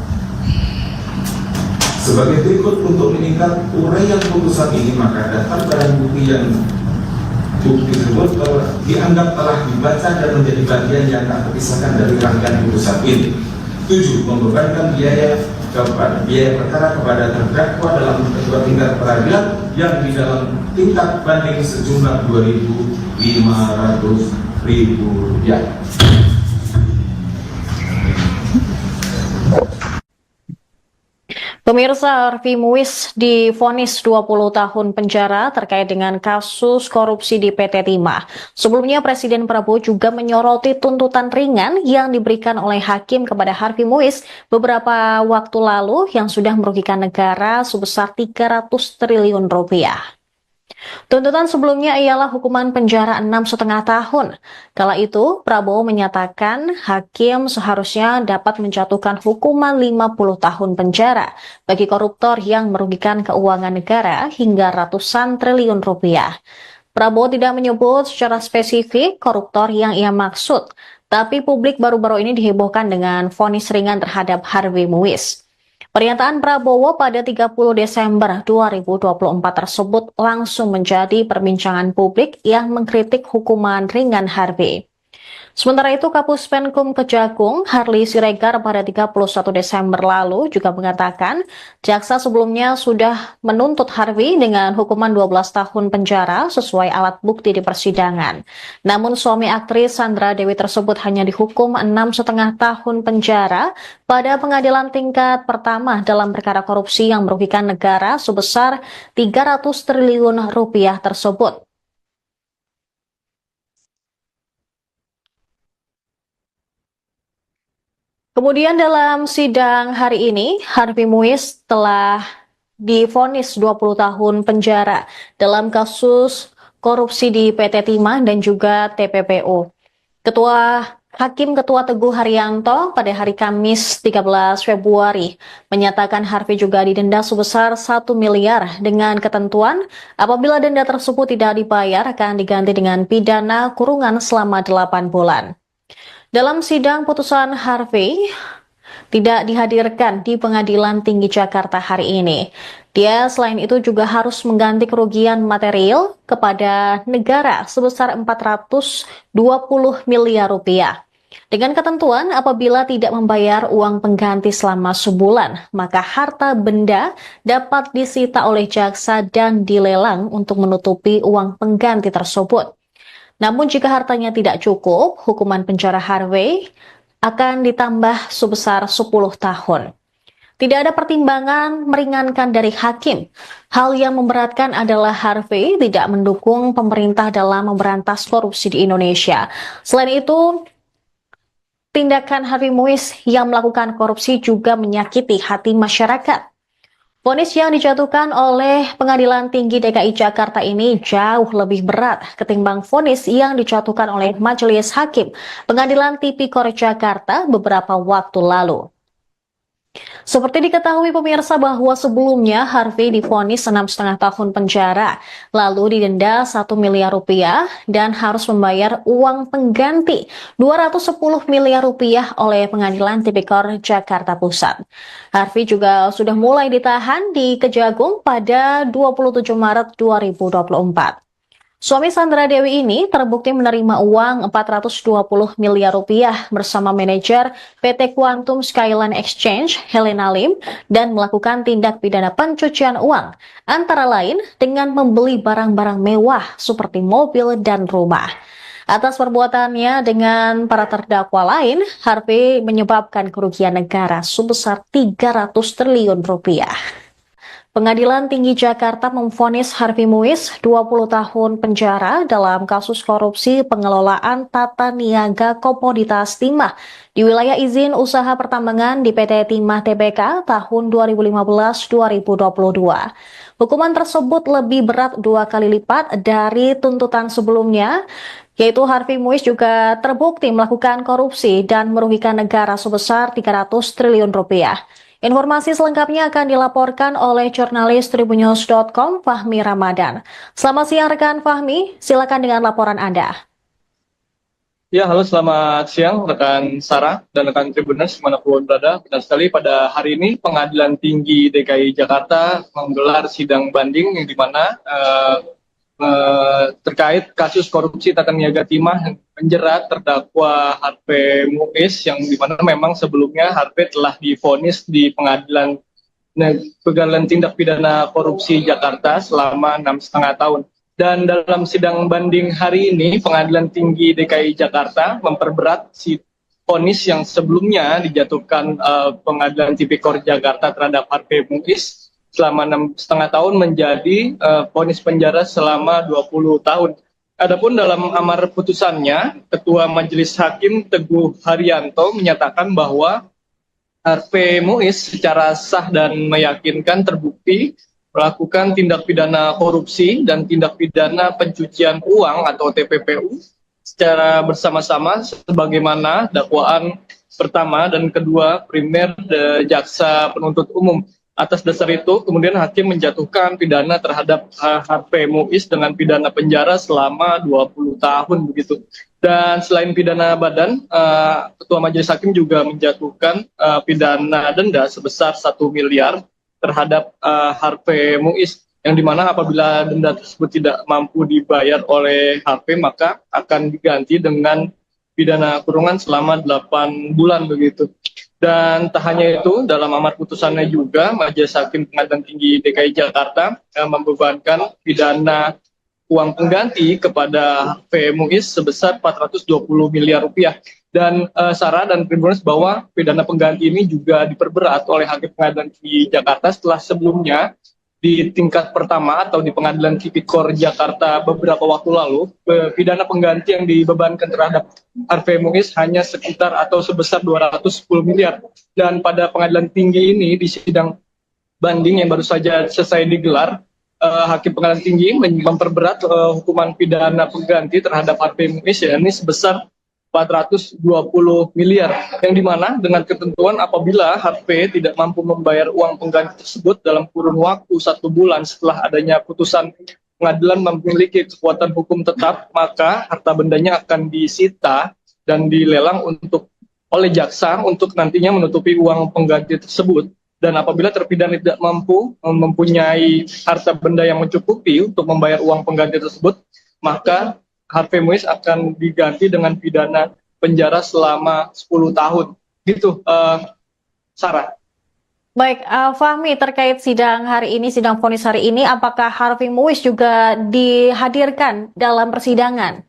sebagai berikut. Untuk meningkat uraian putusan ini, maka daftar barang bukti yang bukti tersebut dianggap telah dibaca dan menjadi bagian yang tak terpisahkan dari rangkaian putusan ini. 7. Membebankan biaya perkara kepada terdakwa dalam kedua tingkat peradilan yang di dalam tingkat banding sejumlah Rp2.500.000. Pemirsa, Harvey Muiz divonis 20 tahun penjara terkait dengan kasus korupsi di PT Timah. Sebelumnya Presiden Prabowo juga menyoroti tuntutan ringan yang diberikan oleh hakim kepada Harvey Muiz beberapa waktu lalu yang sudah merugikan negara sebesar 300 triliun rupiah. Tuntutan sebelumnya ialah hukuman penjara 6,5 tahun. Kala itu, Prabowo menyatakan hakim seharusnya dapat menjatuhkan hukuman 50 tahun penjara bagi koruptor yang merugikan keuangan negara hingga ratusan triliun rupiah. Prabowo tidak menyebut secara spesifik koruptor yang ia maksud, tapi publik baru-baru ini dihebohkan dengan vonis ringan terhadap Harvey Muiz. Pernyataan Prabowo pada 30 Desember 2024 tersebut langsung menjadi perbincangan publik yang mengkritik hukuman ringan Harvey. Sementara itu, Kapus Penkum Kejagung, Harli Siregar pada 31 Desember lalu juga mengatakan jaksa sebelumnya sudah menuntut Harvey dengan hukuman 12 tahun penjara sesuai alat bukti di persidangan. Namun suami aktris Sandra Dewi tersebut hanya dihukum 6,5 tahun penjara pada pengadilan tingkat pertama dalam perkara korupsi yang merugikan negara sebesar 300 triliun rupiah tersebut. Kemudian dalam sidang hari ini, Harvey Muiz telah divonis 20 tahun penjara dalam kasus korupsi di PT Timah dan juga TPPU. Ketua Hakim Ketua Teguh Haryanto pada hari Kamis 13 Februari menyatakan Harvey juga didenda sebesar 1 miliar dengan ketentuan apabila denda tersebut tidak dibayar akan diganti dengan pidana kurungan selama 8 bulan. Dalam sidang putusan Harvey tidak dihadirkan di Pengadilan Tinggi Jakarta hari ini. Dia selain itu juga harus mengganti kerugian material kepada negara sebesar 420 miliar rupiah. Dengan ketentuan apabila tidak membayar uang pengganti selama sebulan, maka harta benda dapat disita oleh jaksa dan dilelang untuk menutupi uang pengganti tersebut. Namun jika hartanya tidak cukup, hukuman penjara Harvey akan ditambah sebesar 10 tahun. Tidak ada pertimbangan meringankan dari hakim. Hal yang memberatkan adalah Harvey tidak mendukung pemerintah dalam memberantas korupsi di Indonesia. Selain itu, tindakan Harvey Muiz yang melakukan korupsi juga menyakiti hati masyarakat. Vonis yang dijatuhkan oleh Pengadilan Tinggi DKI Jakarta ini jauh lebih berat ketimbang vonis yang dijatuhkan oleh Majelis Hakim Pengadilan Tipikor Jakarta beberapa waktu lalu. Seperti diketahui pemirsa bahwa sebelumnya Harvey divonis 6,5 tahun penjara, lalu didenda 1 miliar rupiah dan harus membayar uang pengganti 210 miliar rupiah oleh Pengadilan Tipikor Jakarta Pusat. Harvey juga sudah mulai ditahan di Kejagung pada 27 Maret 2024. Suami Sandra Dewi ini terbukti menerima uang 420 miliar rupiah bersama manajer PT Quantum Skyline Exchange, Helena Lim, dan melakukan tindak pidana pencucian uang, antara lain dengan membeli barang-barang mewah seperti mobil dan rumah. Atas perbuatannya dengan para terdakwa lain, Harvey menyebabkan kerugian negara sebesar 300 triliun rupiah. Pengadilan Tinggi Jakarta memvonis Harvey Muiz 20 tahun penjara dalam kasus korupsi pengelolaan tata niaga komoditas timah di wilayah izin usaha pertambangan di PT Timah Tbk tahun 2015-2022. Hukuman tersebut lebih berat 2 kali lipat dari tuntutan sebelumnya, yaitu Harvey Muiz juga terbukti melakukan korupsi dan merugikan negara sebesar 300 triliun rupiah. Informasi selengkapnya akan dilaporkan oleh jurnalis Tribunnews.com Fahmi Ramadan. Selamat siang rekan Fahmi, silakan dengan laporan Anda. Ya, halo selamat siang rekan Sarah dan rekan Tribunnews dimanapun berada. Benar sekali pada hari ini Pengadilan Tinggi DKI Jakarta menggelar sidang banding yang dimana terkait kasus korupsi tata niaga timah yang menjerat terdakwa Harvey Muiz yang dimana memang sebelumnya Harvey telah divonis di Pengadilan Tindak Pidana Korupsi Jakarta selama 6,5 tahun. Dan dalam sidang banding hari ini Pengadilan Tinggi DKI Jakarta memperberat si vonis yang sebelumnya dijatuhkan Pengadilan Tipikor Jakarta terhadap Harvey Muiz selama 6,5 tahun menjadi vonis penjara selama 20 tahun. Adapun dalam amar putusannya, Ketua Majelis Hakim Teguh Haryanto menyatakan bahwa Harvey Muiz secara sah dan meyakinkan terbukti melakukan tindak pidana korupsi dan tindak pidana pencucian uang atau TPPU secara bersama-sama sebagaimana dakwaan pertama dan kedua primer jaksa penuntut umum. Atas dasar itu, kemudian hakim menjatuhkan pidana terhadap Harvey Muiz dengan pidana penjara selama 20 tahun begitu. Dan selain pidana badan, Ketua Majelis Hakim juga menjatuhkan pidana denda sebesar 1 miliar terhadap Harvey Muiz, yang dimana apabila denda tersebut tidak mampu dibayar oleh Harvey, maka akan diganti dengan pidana kurungan selama 8 bulan begitu. Dan tak hanya itu, dalam amar putusannya juga Majelis Hakim Pengadilan Tinggi DKI Jakarta membebankan pidana uang pengganti kepada Harvey Muiz sebesar 420 miliar rupiah. Dan Sarah dan Tribunnews bahwa pidana pengganti ini juga diperberat oleh Hakim Pengadilan Tinggi Jakarta setelah sebelumnya di tingkat pertama atau di Pengadilan Tipikor Jakarta beberapa waktu lalu, pidana pengganti yang dibebankan terhadap Harvey Muiz hanya sekitar atau sebesar 210 miliar. Dan pada pengadilan tinggi ini di sidang banding yang baru saja selesai digelar, Hakim Pengadilan Tinggi memperberat hukuman pidana pengganti terhadap Harvey Muiz, yakni sebesar 420 miliar, yang dimana dengan ketentuan apabila HP tidak mampu membayar uang pengganti tersebut dalam kurun waktu 1 bulan setelah adanya putusan pengadilan memiliki kekuatan hukum tetap, maka harta bendanya akan disita dan dilelang oleh jaksa untuk nantinya menutupi uang pengganti tersebut. Dan apabila terpidana tidak mampu mempunyai harta benda yang mencukupi untuk membayar uang pengganti tersebut, maka Harvey Muiz akan diganti dengan pidana penjara selama 10 tahun. Gitu, Sarah. Baik, Fahmi, terkait sidang hari ini, sidang vonis hari ini, apakah Harvey Muiz juga dihadirkan dalam persidangan?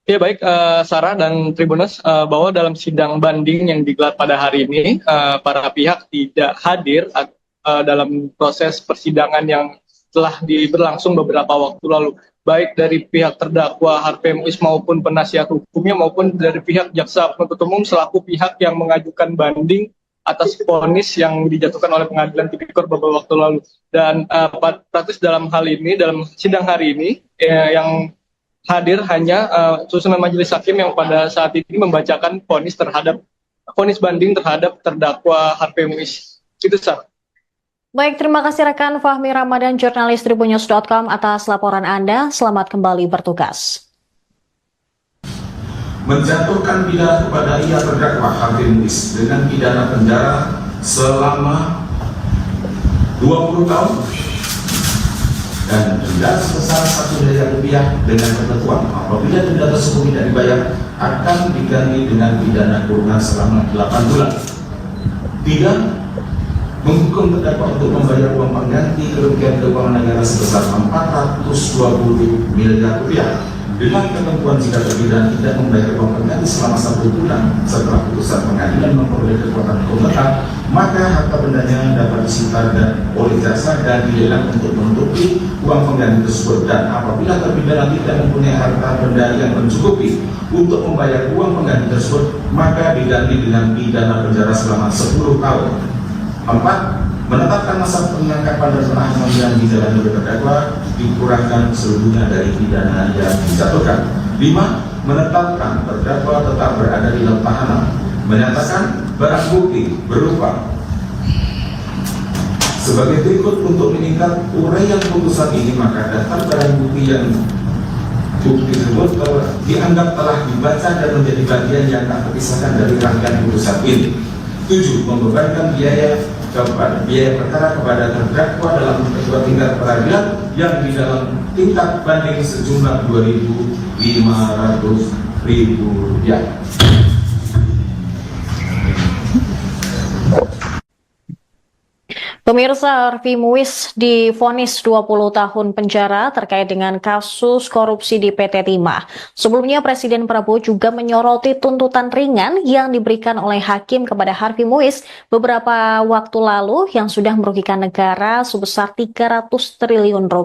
Ya baik, Sarah dan Tribuners, bahwa dalam sidang banding yang digelar pada hari ini, para pihak tidak hadir dalam proses persidangan yang telah berlangsung beberapa waktu lalu, baik dari pihak terdakwa Harvey Muiz maupun penasihat hukumnya maupun dari pihak jaksa penuntut umum selaku pihak yang mengajukan banding atas vonis yang dijatuhkan oleh pengadilan tipikor beberapa waktu lalu. Dan praktis dalam hal ini, dalam sidang hari ini, yang hadir hanya susunan majelis hakim yang pada saat ini membacakan vonis banding terhadap terdakwa Harvey Muiz. Itu sah. Baik, terima kasih rekan Fahmi Ramadan, jurnalis tribunnews.com atas laporan Anda. Selamat kembali bertugas. Menjatuhkan pidana kepada ia terdakwa Harvey Muiz dengan pidana penjara selama 20 tahun dan denda sebesar 1 miliar rupiah dengan ketentuan apabila denda tersebut tidak dibayar akan diganti dengan pidana kurungan selama 8 bulan. 3. Menghukum terdakwa untuk membayar uang pengganti kerugian keuangan negara sebesar 420 miliar rupiah dengan ketentuan jika terpidana tidak membayar uang pengganti selama 1 bulan setelah putusan pengadilan memperoleh kekuatan hukum tetap, maka harta bendanya dapat disita oleh jaksa dan dilelang untuk menutupi uang pengganti tersebut. Dan apabila terpidana tidak mempunyai harta benda yang mencukupi untuk membayar uang pengganti tersebut, maka diganti dengan pidana penjara selama 10 tahun. 4. Menetapkan masa penangkapan dan penahanan yang dijalani oleh terdakwa dikurangkan seluruhnya dari pidana yang dijatuhkan. 5. Menetapkan terdakwa tetap berada di dalam tahanan. Menyatakan barang bukti berupa sebagai berikut. Untuk meningkat uraian putusan ini, maka daftar barang bukti yang bukti tersebut dianggap telah dibaca dan menjadi bagian yang tak terpisahkan dari rangkaian putusan ini. 7. Membebankan biaya perkara kepada terdakwa dalam kedua tingkat peradilan yang di dalam tingkat banding sejumlah Rp2.500.000. Pemirsa, Harvey Muiz divonis 20 tahun penjara terkait dengan kasus korupsi di PT Timah. Sebelumnya Presiden Prabowo juga menyoroti tuntutan ringan yang diberikan oleh hakim kepada Harvey Muiz beberapa waktu lalu yang sudah merugikan negara sebesar 300 triliun rupiah.